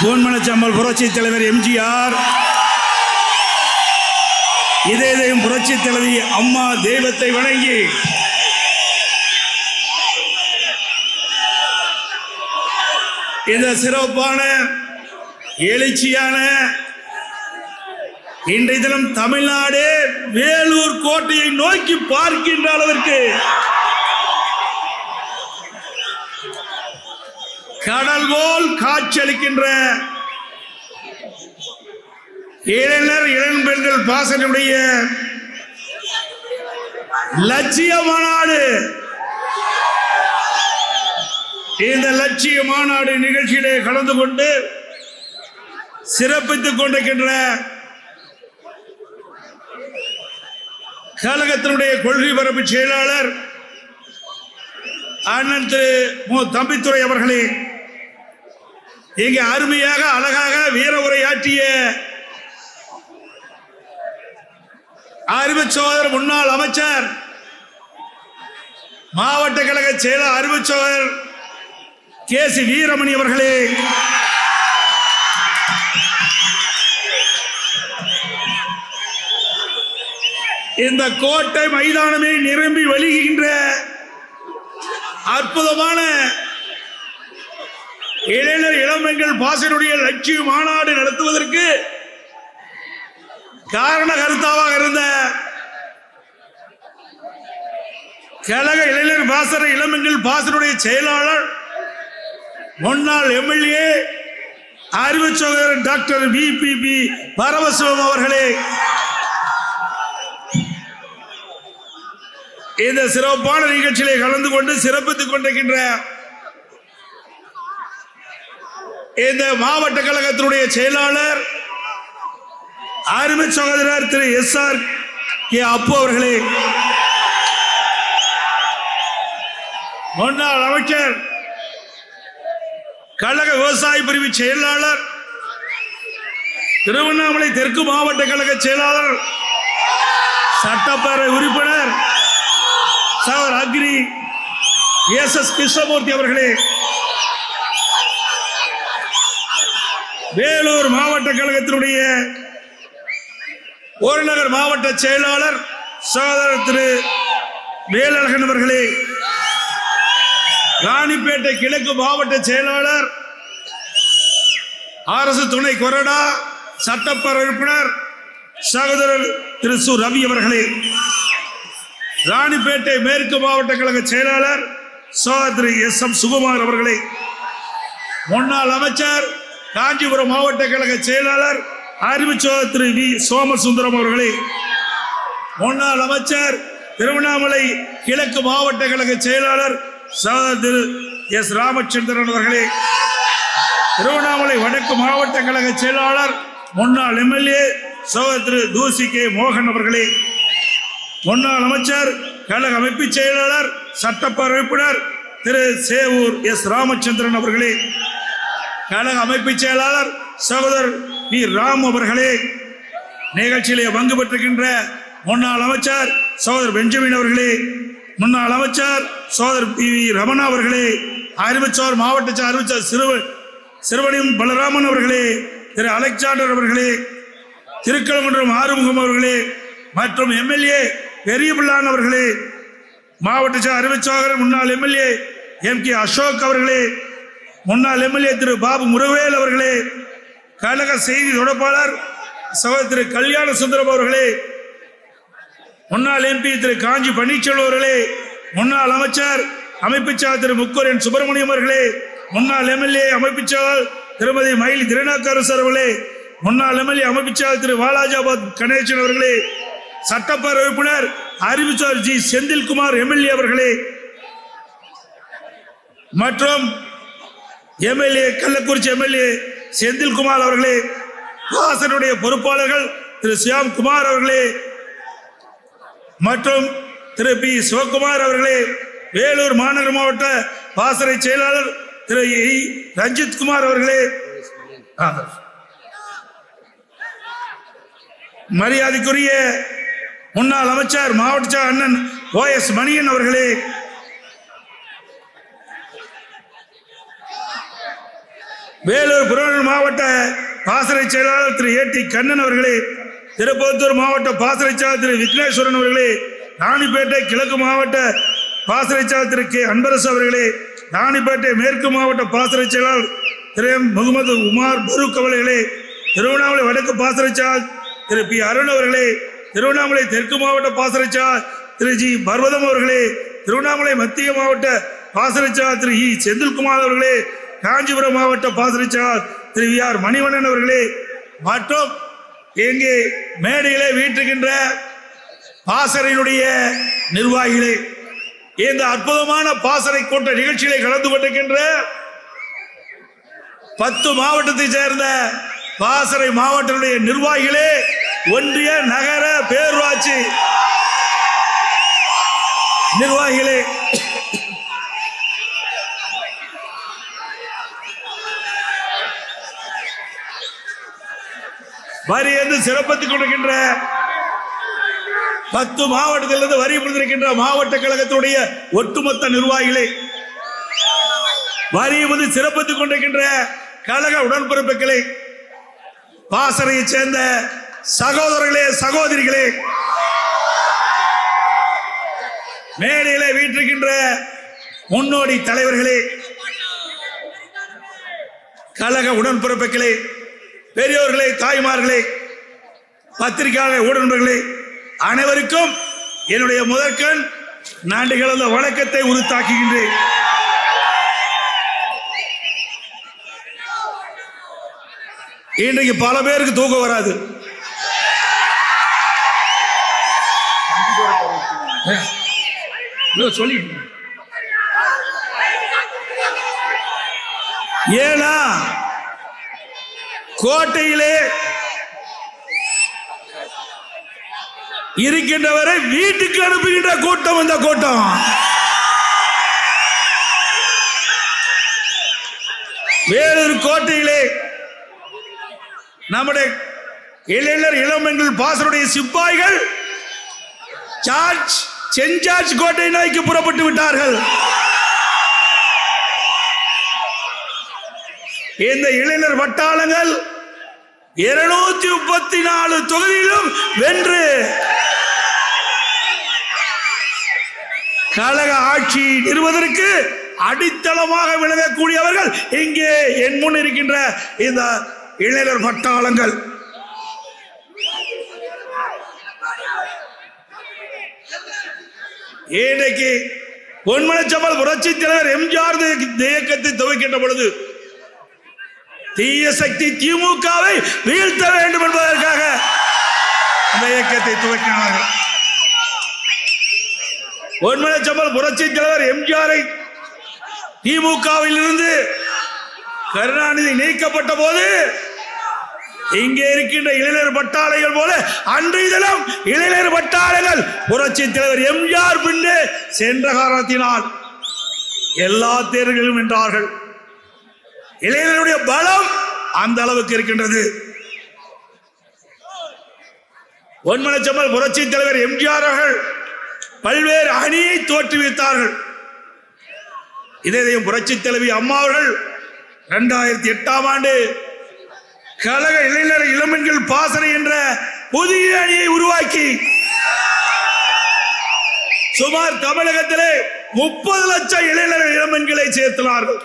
பூன்மனச்சம்பல் புரட்சி தலைவர் எம்ஜிஆர், இதயம் புரட்சி தலைவி அம்மா தெய்வத்தை வணங்கி இந்த சிறப்பான எழுச்சியான இன்றைய தினம் தமிழ்நாடு வேலூர் கோட்டையை நோக்கி பார்க்கின்ற அளவிற்கு கடல் போல் காட்சியளிக்கின்ற இளைஞர் இளம்பெண்கள் பாசனுடைய லட்சிய மாநாடு. இந்த லட்சிய மாநாடு நிகழ்ச்சியிலே கலந்து கொண்டு சிறப்பித்துக் கொண்டிருக்கின்ற கழகத்தினுடைய கொள்கை பரப்பு செயலாளர் அண்ணன் திரு மு. தம்பித்துரை அவர்களே, இங்கே அருமையாக அழகாக வீர உரையாற்றிய அறிவு சோதரர் முன்னாள் அமைச்சர் மாவட்ட கழக செயலர் அறிவு சோதரர் கே.சி. வீரமணி அவர்களே, இந்த கோட்டை மைதானமே நிரம்பி வழிகின்ற அற்புதமான இளைஞர் இளம்பெண்கள் பாசனுடைய லட்சிய மாநாடு நடத்துவதற்கு காரண கருத்தாவாக இருந்த கழக இளைஞர் பாசன இளம்பெண்கள் பாசனுடைய செயலாளர் முன்னாள் எம்எல்ஏ அறிவு சகோதரர் டாக்டர் வி.பி. பரமசிவம் அவர்களே, இந்த சிறப்பான நிகழ்ச்சியிலே கலந்து கொண்டு சிறப்பித்துக் கொண்டிருக்கின்ற இந்த மாவட்ட கழகத்தினுடைய செயலாளர் அருமை சகோதரர் திரு எஸ்.ஆர். கே. அப்பு அவர்களே, முன்னாள் அமைச்சர் கழக விவசாய பிரிவு செயலாளர் திருவண்ணாமலை தெற்கு மாவட்ட கழக செயலாளர் சட்டப்பேரவை உறுப்பினர் சகோதரர் அக்ரி எஸ்.எஸ். கிருஷ்ணமூர்த்தி அவர்களே, வேலூர் மாவட்ட கழகத்தினுடைய ஒருநகர் மாவட்ட செயலாளர் சகோதரர் திரு வேலழகன் அவர்களே, ராணிப்பேட்டை கிழக்கு மாவட்ட செயலாளர் அரசு துணை கொறடா சட்டப்பேரவை உறுப்பினர் சகோதரர் திரு சு. ரவி அவர்களே, ராணிப்பேட்டை மேற்கு மாவட்ட கழக செயலாளர் சகோதரி எஸ்.எம். சுகுமார் அவர்களே, முன்னாள் அமைச்சர் காஞ்சிபுரம் மாவட்ட கழக செயலாளர் அறிவு சகோதரர் திரு வி. சோமசுந்தரம் அவர்களே, முன்னாள் அமைச்சர் திருவண்ணாமலை கிழக்கு மாவட்ட கழக செயலாளர் சகோதரர் திரு எஸ். ராமச்சந்திரன் அவர்களே, திருவண்ணாமலை வடக்கு மாவட்ட கழக செயலாளர் முன்னாள் எம்எல்ஏ சகோதரர் திரு தூசி கே. மோகன் அவர்களே, முன்னாள் அமைச்சர் கழக அமைப்பு செயலாளர் சட்டப்பேரவை உறுப்பினர் திரு சேவூர் எஸ். ராமச்சந்திரன் அவர்களே, கழக அமைப்பு செயலாளர் சகோதரர் வி. ராம் அவர்களே, நிகழ்ச்சியிலே பங்கு பெற்றிருக்கின்ற முன்னாள் அமைச்சர் சகோதரர் பெஞ்சமின் அவர்களே, முன்னாள் அமைச்சர் சகோதரர் பி. வி. ரமணா அவர்களே, அறிவுச்சோர் மாவட்ட அறிவுச்சோர் சிறுவனியும் பலராமன் அவர்களே, திரு அலெக்சாண்டர் அவர்களே, திருக்கலங்குன்றம் ஆறுமுகம் அவர்களே மற்றும் எம்எல்ஏ பெரியபிள்ளான் அவர்களே, மாவட்ட அறிவுச்சோகர் முன்னாள் எம்எல்ஏ எம்.கே. அசோக் அவர்களே, முன்னாள் எம்எல்ஏ திரு பாபு முருகவேல் அவர்களே, கழக செய்தி தொடர்பாளர் சகோதரர் திரு கல்யாண சுந்தரம் அவர்களே, முன்னாள் எம்பி திரு காஞ்சி பன்னீர்செல்வம் அவர்களே, முன்னாள் அமைச்சர் அமைப்பு செயலாளர் திரு முக்கூரன் சுப்பிரமணியம் அவர்களே, முன்னாள் எம்எல்ஏ அமைப்பு செயலாளர் திருமதி மயிலி திருநாக்கரசர் அவர்களே, முன்னாள் எம்எல்ஏ அமைப்பு செயலாளர் திரு வாலாஜாபாத் கணேசன் அவர்களே, சட்டப்பேரவை உறுப்பினர் அறிவுச்சோர் ஜி. செந்தில்குமார் எம்எல்ஏ அவர்களே மற்றும் எம்எல்ஏ கள்ளக்குறிச்சி எம்எல்ஏ செந்தில்குமார் அவர்களே, வாசனுடைய பொறுப்பாளர்கள் திரு சியாம்குமார் அவர்களே மற்றும் திரு பி. சிவகுமார் அவர்களே, வேலூர் மாநகர மாவட்ட பாசறை செயலாளர் திரு ரஞ்சித் குமார் அவர்களே, மரியாதைக்குரிய முன்னாள் அமைச்சர் மாவட்ட அண்ணன் ஓ.எஸ். மணியன் அவர்களே, வேலூர் புறநகர் மாவட்ட பாசறை செயலாளர் திரு ஏ.டி. கண்ணன் அவர்களே, திருப்பத்தூர் மாவட்ட பாசறை செயலாளர் திரு விக்னேஸ்வரன் அவர்களே, ராணிப்பேட்டை கிழக்கு மாவட்ட பாசறை செயலாளர் திரு கே. அன்பரசு அவர்களே, ராணிப்பேட்டை மேற்கு மாவட்ட பாசறை செயலாளர் திரு எம். முகமது உமார் பரூக் அவர்களே, திருவண்ணாமலை வடக்கு பாசறை செயலாளர் திரு பி. அருண் அவர்களே, திருவண்ணாமலை தெற்கு மாவட்ட பாசறை செயலாளர் திரு ஜி. பர்வதம் அவர்களே, திருவண்ணாமலை மத்திய மாவட்ட பாசறை செயலாளர் திரு இ. செந்தில்குமார் அவர்களே, காஞ்சிபுரம் மாவட்ட பாசறை செயலாளர் திரு வி. ஆர். மணிவண்ணன் அவர்களே, மற்றும் இங்கே மேடையிலே வீட்டுகின்ற பாசறையினுடைய நிர்வாகிகளே, இந்த அற்புதமான பாசறை கூட்ட நிகழ்ச்சிகளை கலந்து கொண்டிருக்கின்ற 10 மாவட்டத்தை சேர்ந்த பாசறை மாவட்டங்களுடைய நிர்வாகிகளே, ஒன்றிய நகர பேரூராட்சி நிர்வாகிகளே, வரி என்று சிறப்பித்துக் கொண்டிருக்கின்ற 10 மாவட்டத்திலிருந்து வரி புரிந்திருக்கின்ற மாவட்ட கழகத்துடைய ஒட்டுமொத்த நிர்வாகிகளே, வரி வந்து சிறப்பித்துக் கொண்டிருக்கின்ற கழக உடன்பிறப்புகளே, பாசறையை சேர்ந்த சகோதரர்களே, சகோதரிகளே, மேடையிலே வீற்றிருக்கின்ற முன்னோடி தலைவர்களே, கழக உடன்பிறப்புகளே, பெரியோர்களே, தாய்மார்களே, பத்திரிகையாளர் ஊடகங்களே, அனைவருக்கும் என்னுடைய முதற்கண் நன்றி கலந்த வணக்கத்தை உரித்தாக்குகின்றேன். இன்றைக்கு பல பேருக்கு தூக்கம் வராது. ஏன்னா கோட்டையிலே இருக்கின்றவரை வீட்டுக்கு அனுப்புகின்ற கூட்டம் இந்த கூட்டம். வேலூர் கோட்டையிலே நம்முடைய இளைஞர் இளம்பெண்கள் பாசறையுடைய சிப்பாய்கள் சென்ட் ஜார்ஜ் கோட்டை நோக்கி புறப்பட்டு விட்டார்கள். இந்த இளைஞர் வட்டாளங்கள் 234 தொகுதியிலும் வென்று கழக ஆட்சி நிறுவதற்கு அடித்தளமாக விளங்கக்கூடியவர்கள் இங்கே என் முன் இருக்கின்ற இந்த இளைஞர் பட்டாளங்கள். இன்றைக்கு பொன்மனச்சம்பல் புரட்சி தலைவர் எம்ஜிஆர் இயக்கத்தை துவக்கின்ற பொழுது தீய சக்தி திமுகவை வீழ்த்த வேண்டும் என்பதற்காக இந்த இயக்கத்தை துவக்கினார்கள். பொன்மனச்சம்பல் புரட்சி தலைவர் எம்ஜிஆரை திமுகவில் இருந்து கருணாநிதி நீக்கப்பட்ட போது இங்கே இருக்கின்ற இளைஞர் பட்டாளைகள் போல அன்றைய தினம் இளைஞர் பட்டாளைகள் புரட்சி தலைவர் எம்ஜிஆர் பின்னே சென்ற காரணத்தினால் எல்லா தேர்தல்களும் வென்றார்கள். இளைஞருடைய பலம் அந்த அளவுக்கு இருக்கின்றது. பொன்மனச்சம்பல் புரட்சி தலைவர் எம்ஜிஆர் அவர்கள் பல்வேறு அணியை தோற்றுவித்தார்கள். இதையும் புரட்சி தலைவி அம்மா அவர்கள் 2008ஆம் ஆண்டு கழக இளைஞர் இளம்பெண்கள் பாசறை என்ற புதிய அணியை உருவாக்கி சுமார் தமிழகத்திலே 30 லட்சம் இளைஞர் இளம்பெண்களை சேர்த்தினார்கள்.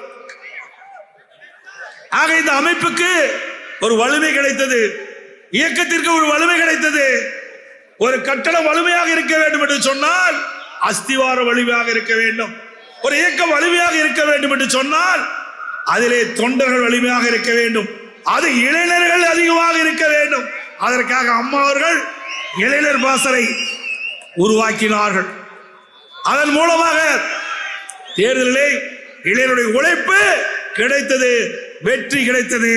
ஆக இந்த அமைப்புக்கு ஒரு வலிமை கிடைத்தது, இயக்கத்திற்கு ஒரு வலிமை கிடைத்தது. ஒரு கட்டடம் வலிமையாக இருக்க வேண்டும் என்று சொன்னால் அஸ்திவாரம் வலிமையாக இருக்க வேண்டும். ஒரு இயக்கம் வலிமையாக இருக்க வேண்டும் என்று சொன்னால் அதிலே தொண்டர்கள் வலிமையாக இருக்க வேண்டும், அது இளைஞர்கள் அதிகமாக இருக்க வேண்டும். அதற்காக அம்மா அவர்கள் இளைஞர் பாசறை உருவாக்கினார்கள். அதன் மூலமாக தேர்தலிலே இளைஞருடைய உழைப்பு கிடைத்தது, வெற்றி கிடைத்தது.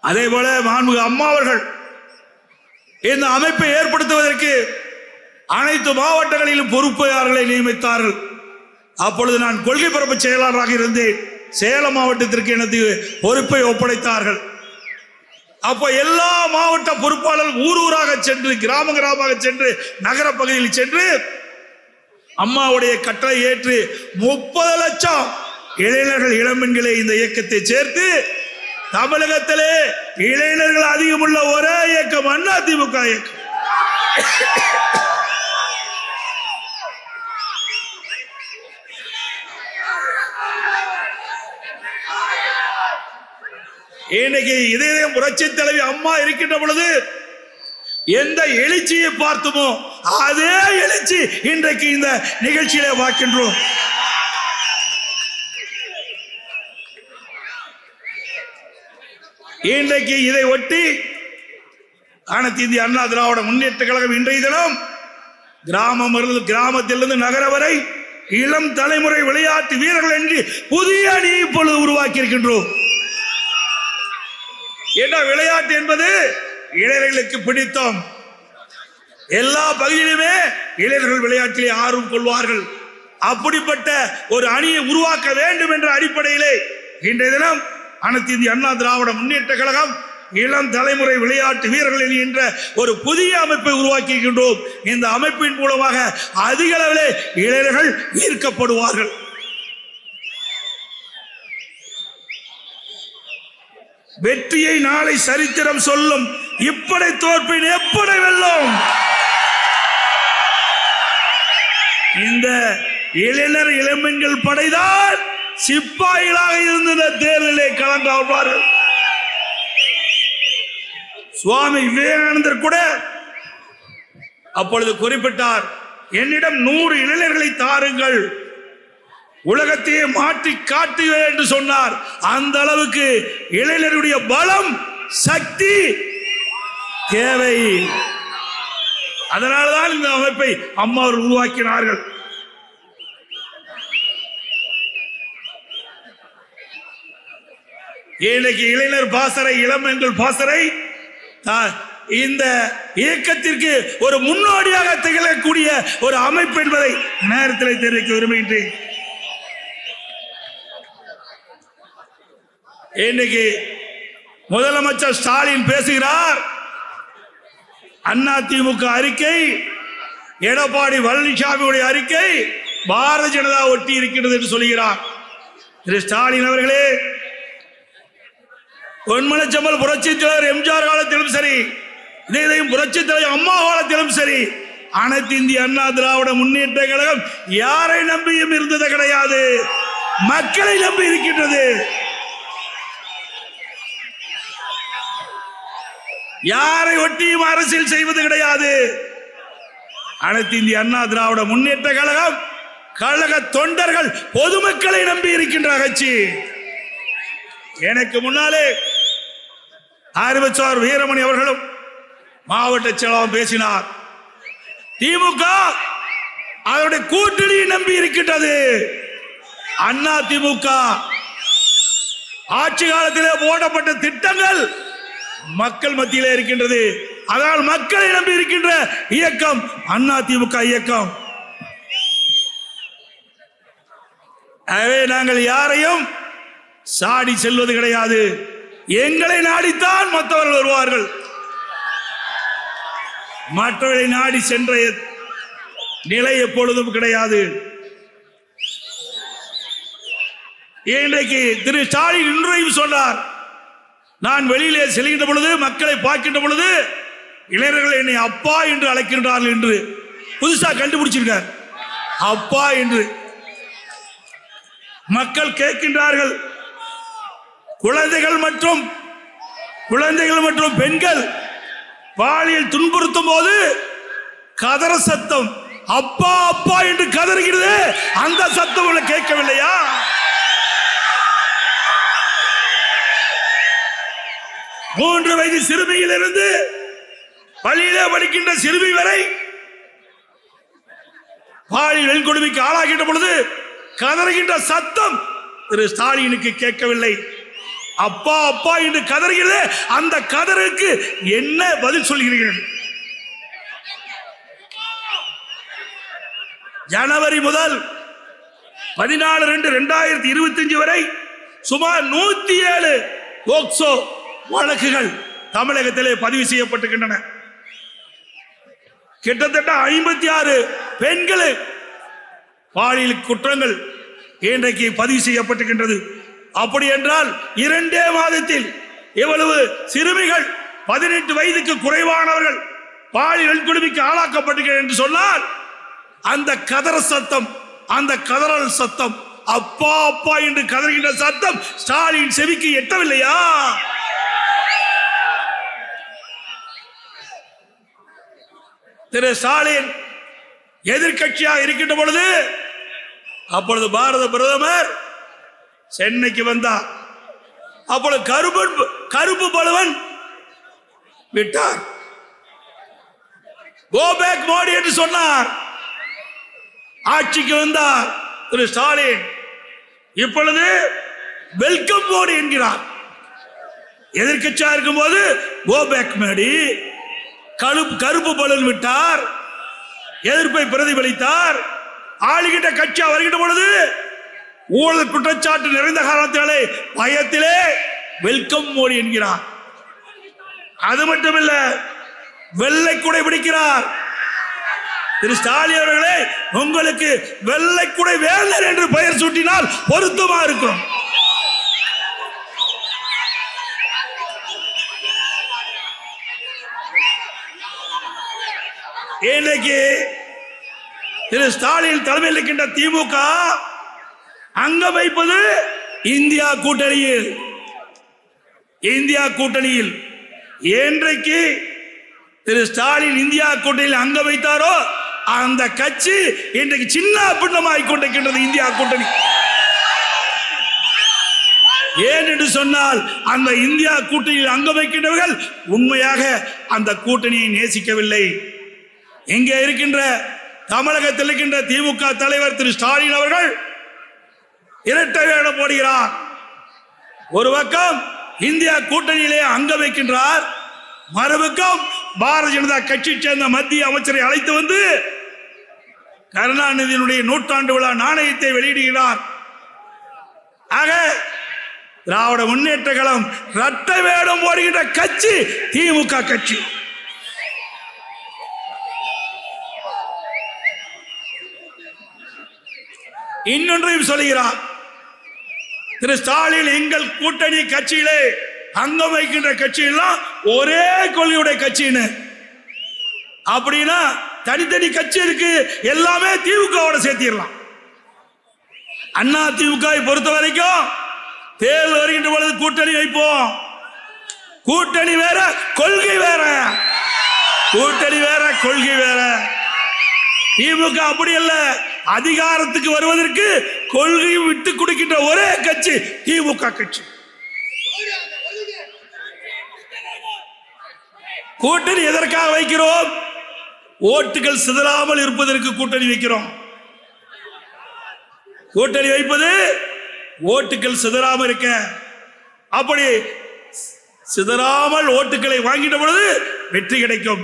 அதே போல மாண்புமிகு அம்மா அவர்கள் இந்த அமைப்பை ஏற்படுத்துவதற்கு அனைத்து மாவட்டங்களிலும் பொறுப்பாளர்களை நியமித்தார்கள். அப்பொழுது நான் கொள்கை பரப்பு செயலாளராக இருந்தேன். சேலம் மாவட்டத்திற்கு எனது பொறுப்பை ஒப்படைத்தார்கள். அப்போ எல்லா மாவட்ட பொறுப்பாளர்கள் ஊர் ஊராக சென்று, கிராம கிராமமாக சென்று, நகர பகுதியில் சென்று அம்மாவுடைய கட்டளை ஏற்று 30 லட்சம் இளைஞர்கள் இளம்பெண்களை இந்த இயக்கத்தை சேர்த்து தமிழகத்திலே இளைஞர்கள் அதிகமுள்ள ஒரே இயக்கம் அதிமுக இயக்கம். இன்னைக்கு இதே புரட்சி தலைவி அம்மா இருக்கின்ற பொழுது எந்த எழுச்சியை பார்த்தோமோ அதே எழுச்சி இன்றைக்கு இந்த நிகழ்ச்சியிலே பார்க்கின்றோம். இன்றைக்கு இதை ஒட்டி அனைத்து இந்திய அண்ணா திராவிட முன்னேற்ற கழகம் இன்றைய தினம் கிராமத்திலிருந்து நகர வரை இளம் தலைமுறை விளையாட்டு வீரர்கள் என்று புதிய அணியை இப்பொழுது உருவாக்கி இருக்கின்றோம். என்ன விளையாட்டு என்பது இளைஞர்களுக்கு பிடித்தம். எல்லா பகுதியிலுமே இளைஞர்கள் விளையாட்டிலே ஆர்வம் கொள்வார்கள். அப்படிப்பட்ட ஒரு அணியை உருவாக்க வேண்டும் என்ற அடிப்படையிலே இன்றைய தினம் அனைத்து இந்திய அண்ணா திராவிட முன்னேற்ற கழகம் இளம் தலைமுறை விளையாட்டு வீரர்கள் என்ற ஒரு புதிய அமைப்பை உருவாக்கி இருக்கின்றோம். இந்த அமைப்பின் மூலமாக அதிக அளவிலே இளைஞர்கள் ஈர்க்கப்படுவார்கள். வெற்றியை நாளை சரித்திரம் சொல்லும். இப்படை தோற்பின் எப்படை வெல்லும். இந்த இளைஞர் இளம்பெண்கள் படைதான் சிப்பாய்களாக இருந்த தேர்தலை கலந்தாடுவார்கள். சுவாமி விவேகானந்தர் கூட அப்பொழுது குறிப்பிட்டார், என்னிடம் 100 இளைஞர்களை தாருங்கள், உலகத்தையே மாற்றி காட்டுவேன் என்று சொன்னார். அந்த அளவுக்கு இளைஞருடைய பலம் சக்தி தேவை. அதனால்தான் இந்த அமைப்பை அம்மா அவர்கள் உருவாக்கினார்கள். இன்னைக்கு இளைஞர் பாசறை இளம்பெண்கள் பாசறை இந்த இயக்கத்திற்கு ஒரு முன்னோடியாக திகழக்கூடிய ஒரு அமைப்பு என்பதை நேரத்தில் தெரிவிக்க விரும்புகின்றேன். இன்னைக்கு முதலமைச்சர் ஸ்டாலின் பேசுகிறார், அதிமுக அறிக்கை, எடப்பாடி பழனிசாமியுடைய அறிக்கை பாரதிய ஜனதா ஒட்டி இருக்கிறது என்று சொல்கிறார். திரு ஸ்டாலின் அவர்களே, பொன்மனச்செம்மல் புரட்சி தலைவர் எம்ஜிஆர் காலத்திலும் சரி, இதையும் புரட்சி தலைவர் அம்மா காலத்திலும் சரி, அனைத்து இந்திய அண்ணா திராவிட முன்னேற்ற கழகம் யாரை நம்பியும் இருந்தது கிடையாது, மக்களை நம்பி இருக்கின்றது. யாரை ஒட்டியும் அரசியல் செய்வது கிடையாது. அனைத்து இந்திய அண்ணா திராவிட முன்னேற்ற கழகம் கழக தொண்டர்கள் பொதுமக்களை நம்பி இருக்கின்ற கட்சி. எனக்கு முன்னாலே அறிவிச்சார் வீரமணி அவர்களும் மாவட்ட செயலாளர் பேசினார். திமுக அவருடைய கூட்டணியை நம்பி இருக்கின்றது. அண்ணா திமுக ஆட்சி காலத்திலே போடப்பட்ட திட்டங்கள் மக்கள் மத்தியிலே இருக்கின்றது. அதனால் மக்களை நம்பி இருக்கின்ற இயக்கம் அண்ணா திமுக இயக்கம். எனவே நாங்கள் யாரையும் சாடி செல்வது கிடையாது. எங்களை நாடித்தான் மற்றவர்கள் வருவார்கள். மற்றவர்களை நாடி சென்ற நிலை எப்பொழுதும் கிடையாது. இன்றைக்கு திரு ஸ்டாலின் இன்றையும் சொன்னார், நான் வெளியிலே செல்கின்ற பொழுது மக்களை பார்க்கின்ற பொழுது இளைஞர்கள் என்னை அப்பா என்று அழைக்கின்றார்கள் என்று புதுசா கண்டுபிடிச்சிருக்கார். அப்பா என்று மக்கள் கேட்கின்றார்கள். குழந்தைகள் மற்றும் பெண்கள் பாலியல் துன்புறுத்தும் போது கதற சத்தம் அப்பா அப்பா என்று கதறுகிறது. அந்த சத்தம் கேட்கவில்லையா? மூன்று வயது சிறுமியில் இருந்து பள்ளியிலே படிக்கின்ற சிறுமி வரை பாலியல் வன்கொடுமைக்கு ஆளாகின்ற பொழுது கதறுகின்ற சத்தம் திரு ஸ்டாலினுக்கு கேட்கவில்லை. அப்பா அப்பா என்று கதறுகிறது. அந்த கதருக்கு என்ன பதில் சொல்கிறீர்கள்? ஜனவரி முதல் 14/2/2025 வரை சுமார் 107 போக்சோ வழக்குகள் தமிழகத்திலே பதிவு செய்யப்பட்டிருக்கின்றன. கிட்டத்தட்ட 56 பெண்கள் பாலியல் குற்றங்கள் இன்றைக்கு பதிவு செய்யப்பட்டிருக்கின்றது. அப்படி என்றால் 2 மாதத்தில் எவ்வளவு சிறுமிகள் 18 வயதுக்கு குறைவானவர்கள் பாலியல் வன்கொடுமைக்கு ஆளாக்கப்பட்டிருக்கிறார்கள் என்று சொன்னால் அந்த கதற சத்தம், அந்த கதறல் சத்தம், அப்பா அப்பா என்று கதறுகின்ற சத்தம் ஸ்டாலின் செவிக்கு எட்டவில்லையா? திரு ஸ்டாலின் எதிர்கட்சியாக இருக்கின்ற பொழுது அப்பொழுது பாரத பிரதமர் சென்னைக்கு வந்தார். அப்பொழுது கருப்பு பலவன் விட்டார். கோ பேக் மோடி என்று சொன்னார். ஆட்சிக்கு வந்தார் திரு ஸ்டாலின். இப்பொழுது வெல்கம் மோடி என்கிறார். எதிர்கட்சியா இருக்கும் போது கோ பேக் மோடி, கருப்பு பலன் விட்டார், எதிர்ப்பை பிரதிபலித்தார். ஆளுகின்ற கட்சி வருகின்ற பொழுது ஊழல் குற்றச்சாட்டு நிறைந்த காலத்திலே பயத்திலே வெல்கம் மோடி என்கிறார். அது மட்டுமல்ல, வெள்ளை குடை பிடிக்கிறார். திரு ஸ்டாலின் அவர்களே, உங்களுக்கு வெள்ளை குடை வேலர் என்று பெயர் சூட்டினால் பொருத்தமா இருக்கும். இன்னைக்கு திரு ஸ்டாலின் தலைமையில் இருக்கின்ற திமுக அங்க வைப்பது இந்தியா கூட்டணியில் என்றைக்கு திரு ஸ்டாலின் இந்தியா கூட்டணியில் அங்க வைத்தாரோ அந்த கட்சி இன்றைக்கு சின்ன பின்னமாய் கொண்டிருக்கின்றது இந்தியா கூட்டணி. ஏன் என்று சொன்னால் அந்த இந்தியா கூட்டணியில் அங்க வைக்கின்றவர்கள் உண்மையாக அந்த கூட்டணியை நேசிக்கவில்லை. இங்கே இருக்கின்ற தமிழகத்தில் இருக்கின்ற திமுக தலைவர் திரு ஸ்டாலின் அவர்கள் இரட்டை வேடம் போடுகிறார். ஒரு பக்கம் இந்தியா கூட்டணியிலே அங்க வைக்கின்றார், மறுபக்கம் பாரதிய ஜனதா கட்சியை சேர்ந்த மத்திய அமைச்சரை அழைத்து வந்து கருணாநிதியினுடைய 100ஆண்டு விழா நாணயத்தை வெளியிடுகிறார். ஆக திராவிட முன்னேற்ற கழகம் இரட்டை வேடம் போடுகின்ற கட்சி திமுக கட்சி. இன்னொன்றையும் சொல்கிறார் திரு ஸ்டாலின், எங்கள் கூட்டணி கட்சியிலே அங்கம் வைக்கின்ற கட்சியெல்லாம் ஒரே கொள்கையுடைய கட்சின்னு. அப்படின்னா தனித்தனி கட்சி இருக்கு, எல்லாமே திமுகவோட சேர்த்திடலாம். அண்ணா திமுகவை பொறுத்த வரைக்கும் தேர்தல் வருகின்ற பொழுது கூட்டணி வைப்போம். கூட்டணி வேற, கொள்கை வேற. கூட்டணி வேற, கொள்கை வேற. திமுக அப்படி அல்ல, அதிகாரத்துக்கு வருவதற்கு கொள்கையை விட்டு கொடுக்கின்ற ஒரே கட்சி திமுக கட்சி. கூட்டணி எதற்காக வைக்கிறோம்? ஓட்டுகள் சிதறாமல் இருப்பதற்கு கூட்டணி வைக்கிறோம். கூட்டணி வைப்பது ஓட்டுகள் சிதறாமல் இருக்க. அப்படி சிதறாமல் ஓட்டுகளை வாங்கிட்ட பொழுது வெற்றி கிடைக்கும்.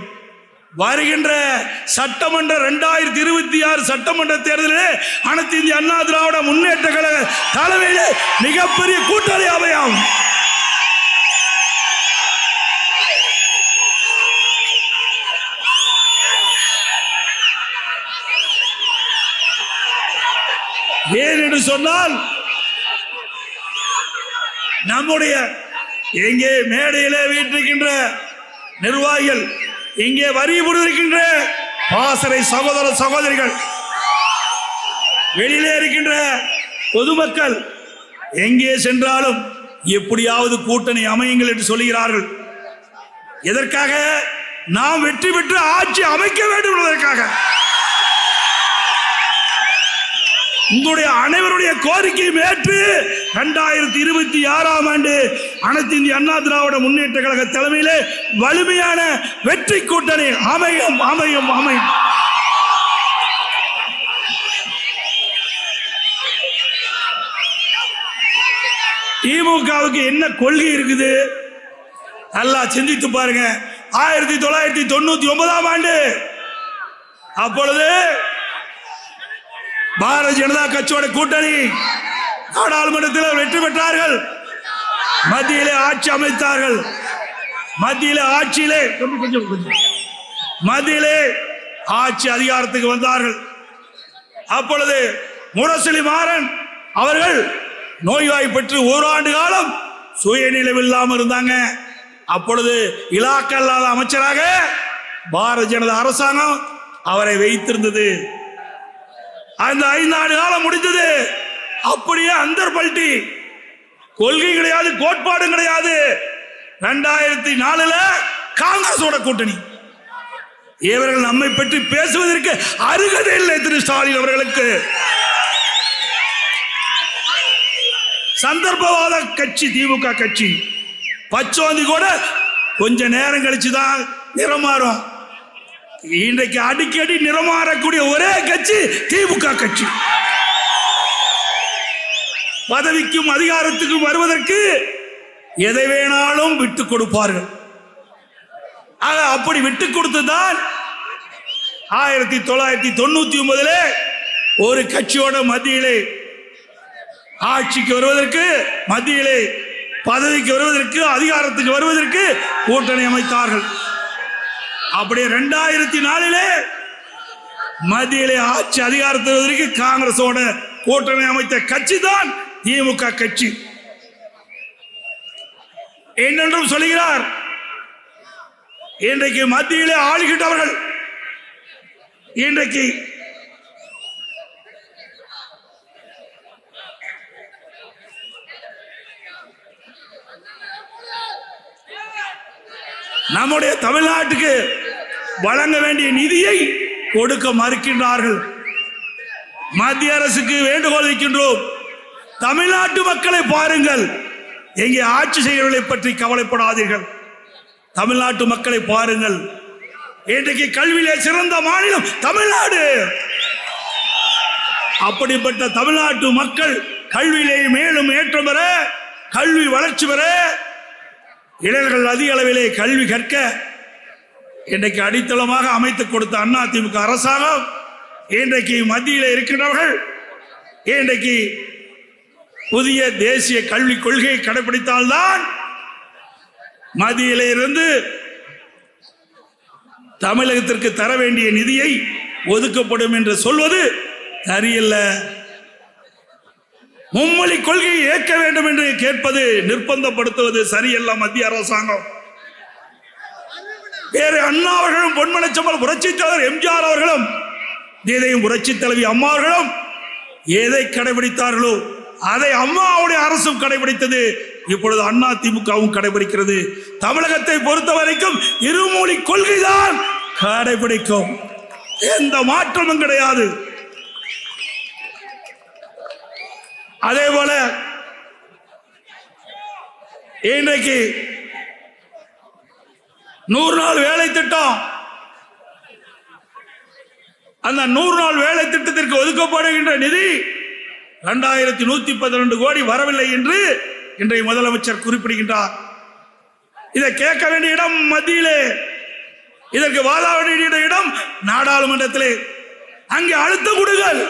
வருகின்ற சட்டமன்ற 2026 சட்டமன்ற தேர்தலிலே அனைத்து இந்திய அண்ணா திராவிட முன்னேற்ற கழக தலைமையிலே மிகப்பெரிய கூட்டணி அமையும். ஏன் என்று சொன்னால் நம்முடைய எங்கே மேடையிலே வீட்டிருக்கின்ற நிர்வாகிகள், இங்கே வரி புரிந்திருக்கின்ற பாசறை சகோதர சகோதரிகள், வெளியிலே இருக்கின்ற பொதுமக்கள் எங்கே சென்றாலும் எப்படியாவது கூட்டணி அமையுங்கள் என்று சொல்கிறார்கள். எதற்காக? நாம் வெற்றி பெற்று ஆட்சி அமைக்க வேண்டும் என்பதற்காக. உங்களுடைய அனைவருடைய கோரிக்கையும் ஏற்று 2026ஆம் ஆண்டு அனைத்து இந்திய அண்ணா திராவிட முன்னேற்ற கழக தலைமையிலே வலிமையான வெற்றி கூட்டணி அமையும் அமையும் அமையும். திமுகவுக்கு என்ன கொள்கை இருக்குது? நல்லா சிந்தித்து பாருங்க. 1999ஆம் ஆண்டு அப்பொழுது பாரதிய ஜனதா கட்சியோட கூட்டணி நாடாளுமன்றத்தில் வெற்றி பெற்றார்கள். மத்தியிலே ஆட்சி அமைத்தார்கள். மத்தியிலே ஆட்சி அதிகாரத்துக்கு வந்தார்கள். அப்பொழுது முரசொலி மாறன் அவர்கள் நோய்வாய்ப்பட்டு ஓராண்டு காலம் சுயநிலைவில்லாமல் இருந்தாங்க. அப்பொழுது இலாக்கா இல்லாத அமைச்சராக பாரதிய ஜனதா அரசாங்கம் அவரை வைத்திருந்தது. அந்த 5 ஆண்டு காலம் முடிந்தது. அப்படியே அந்தர் பல்டி, கொள்கை கிடையாது, கோட்பாடு கிடையாது. 2004 காங்கிரஸோட கூட்டணி. இவர்கள் நம்மை பற்றி பேசுவதற்கு அருகதை இல்லை. திரு ஸ்டாலின் அவர்களுக்கு சந்தர்ப்பவாத கட்சி திமுக கட்சி. பச்சோந்தி கூட கொஞ்ச நேரம் கழிச்சுதான் நிறம் மாறும். இன்றைக்கு அடிக்கடி நிறம் மாறக்கூடிய ஒரே கட்சி திமுக கட்சி. பதவிக்கும் அதிகாரத்துக்கும் வருவதற்கு எதை வேணாலும் விட்டுக் கொடுப்பார்கள். அப்படி விட்டுக் கொடுத்துதான் 1999 ஒரு கட்சியோட மத்தியிலே ஆட்சிக்கு வருவதற்கு, மத்தியிலே பதவிக்கு வருவதற்கு, அதிகாரத்துக்கு வருவதற்கு கூட்டணி அமைத்தார்கள். அப்படியே 2004 மத்தியிலே ஆட்சி அதிகாரத்துக்கு வருவதற்கு காங்கிரஸோட கூட்டணி அமைத்த கட்சி தான் திமுக கட்சி. என்னென்றும் சொல்கிறார். இன்றைக்கு மத்தியிலே ஆளுகின்றவர்கள் இன்றைக்கு நம்முடைய தமிழ்நாட்டுக்கு வழங்க வேண்டிய நிதியை கொடுக்க மறுக்கின்றார்கள். மத்திய அரசுக்கு வேண்டுகோள் வைக்கின்றோம். தமிழ்நாட்டு மக்களை பாருங்கள், எங்கே ஆட்சி செய்கிறவர்களை பற்றி கவலைப்படாதீர்கள். தமிழ்நாட்டு மக்களை பாருங்கள். இன்றைக்கு கல்வியிலே சிறந்த மாநிலம் தமிழ்நாடு. அப்படிப்பட்ட தமிழ்நாட்டு மக்கள் கல்வியிலே மேலும் ஏற்றம் பெற, கல்வி வளர்ச்சி பெற, இளைஞர்கள் அதிக அளவிலே கல்வி கற்க இன்றைக்கு அடித்தளமாக அமைத்துக் கொடுத்த அதிமுக அரசாங்கம் இன்றைக்கு மத்தியில் இருக்கின்றவர்கள் இன்றைக்கு புதிய தேசிய கல்விக் கொள்கையை கடைபிடித்தால்தான் மத்தியிலே இருந்து தமிழகத்திற்கு தர வேண்டிய நிதியை ஒதுக்கப்படும் என்று சொல்வது சரியல்ல. மும்மொழி கொள்கையை ஏற்க வேண்டும் என்று கேட்பது, நிர்பந்தப்படுத்துவது சரியல்ல. மத்திய அரசாங்கம் வேறு அண்ணா அவர்களும், பொன்மனச்செம்மல் புரட்சி தலைவர் எம்ஜிஆர் அவர்களும், இதையும் புரட்சி தலைவி அம்மா அவர்களும் எதை கடைபிடித்தார்களோ அதை அம்மாவுடைய அரசும் கடைபிடித்தது. இப்பொழுது அண்ணா திமுகவும் கடைபிடிக்கிறது. தமிழகத்தை பொறுத்த வரைக்கும் இருமொழி கொள்கைதான் கடைபிடிக்கும். எந்த மாற்றமும் கிடையாது. அதே போல இன்றைக்கு 100 நாள் வேலை திட்டம், அந்த 100 நாள் வேலை திட்டத்திற்கு ஒதுக்கப்படுகின்ற நிதி 2112 கோடி வரவில்லை என்று இன்றைய முதலமைச்சர் குறிப்பிடுகின்றார். இதை கேட்க வேண்டிய இடம் மத்தியிலே, இதற்கு வாதாட வேண்டிய இடம் நாடாளுமன்றத்திலே. அங்கே அழுத்த கொடுங்கள்.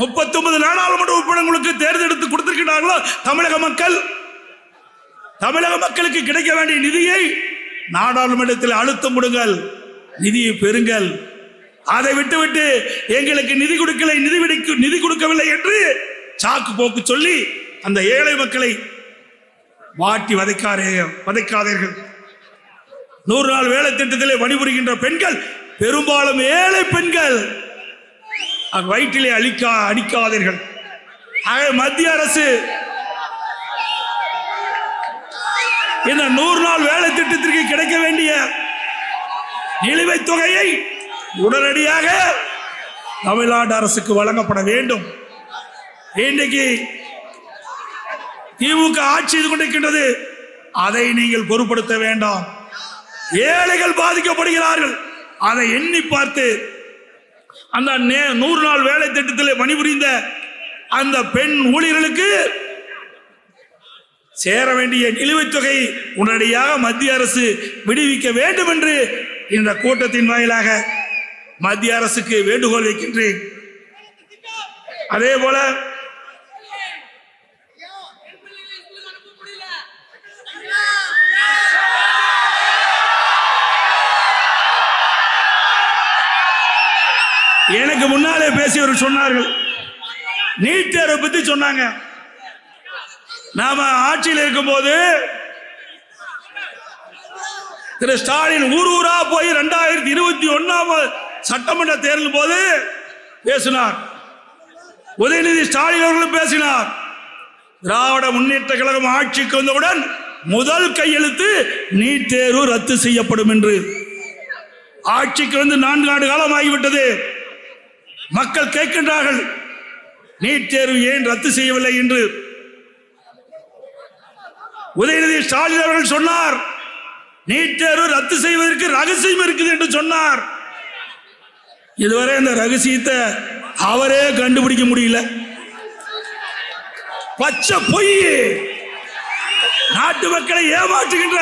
39 நாடாளுமன்ற உறுப்பினர்களுக்கு தேர்ந்தெடுத்து கொடுத்திருக்கிறார்களோ தமிழக மக்கள், தமிழக மக்களுக்கு கிடைக்க வேண்டிய நிதியை நாடாளுமன்றத்தில் அழுத்தம் கொடுங்கள், நிதியை பெறுங்கள். அதை விட்டுவிட்டு எங்களுக்கு நிதி கொடுக்கலை, நிதி கொடுக்கவில்லை என்று சாக்கு போக்கு சொல்லி அந்த ஏழை மக்களை வாட்டி வதைக்காதீர்கள். 100 நாள் வேலை திட்டத்திலே பணிபுரிகின்ற பெண்கள் பெரும்பாலும் ஏழை பெண்கள். வயிற்றிலே அடிக்காதீர்கள். மத்திய அரசு இந்த 100 நாள் வேலை திட்டத்திற்கு கிடைக்க வேண்டிய நிலுவைத் தொகையை உடனடியாக தமிழ்நாடு அரசுக்கு வழங்கப்பட வேண்டும். இன்றைக்கு திமுக ஆட்சி செய்து கொண்டிருக்கின்றது, அதை நீங்கள் பொருட்படுத்த வேண்டாம். ஏழைகள் பாதிக்கப்படுகிறார்கள். அதை எண்ணி பார்த்து அந்த 100 நாள் வேலை திட்டத்தில் பணிபுரிந்த அந்த பெண் ஊழியர்களுக்கு சேர வேண்டிய நிலுவைத் தொகை உடனடியாக மத்திய அரசு விடுவிக்க வேண்டும் என்று இந்த கூட்டத்தின் வாயிலாக மத்திய அரசுக்கு வேண்டுகோள் வைக்கின்றேன். அதே போல எனக்கு முன்னாலே பேசியவர் சொன்னார்கள், நீட் தேர்வை பத்தி சொன்னாங்க. நாம ஆட்சியில் இருக்கும் போது திரு ஸ்டாலின் ஊர் ஊரா போய் 2021 சட்டமன்ற தேர்தல் போது பேசினார். உதயநிதி ஸ்டாலின் அவர்களும் பேசினார். திராவிட முன்னேற்ற கழகம் ஆட்சிக்கு வந்தவுடன் முதல் கையெழுத்து நீட் தேர்வு ரத்து செய்யப்படும் என்று. ஆட்சிக்கு வந்து 4 ஆண்டு காலம் ஆகிவிட்டது. மக்கள் கேட்கின்றார்கள், நீட் தேர்வு ஏன் ரத்து செய்யவில்லை என்று. உதயநிதி ஸ்டாலின் அவர்கள் சொன்னார், நீட் தேர்வு ரத்து செய்வதற்கு ரகசியம் இருக்குது என்று சொன்னார். இதுவரை இந்த ரகசியத்தை அவரே கண்டுபிடிக்க முடியல. பச்சை பொய், நாட்டு மக்களை ஏமாற்றுகின்ற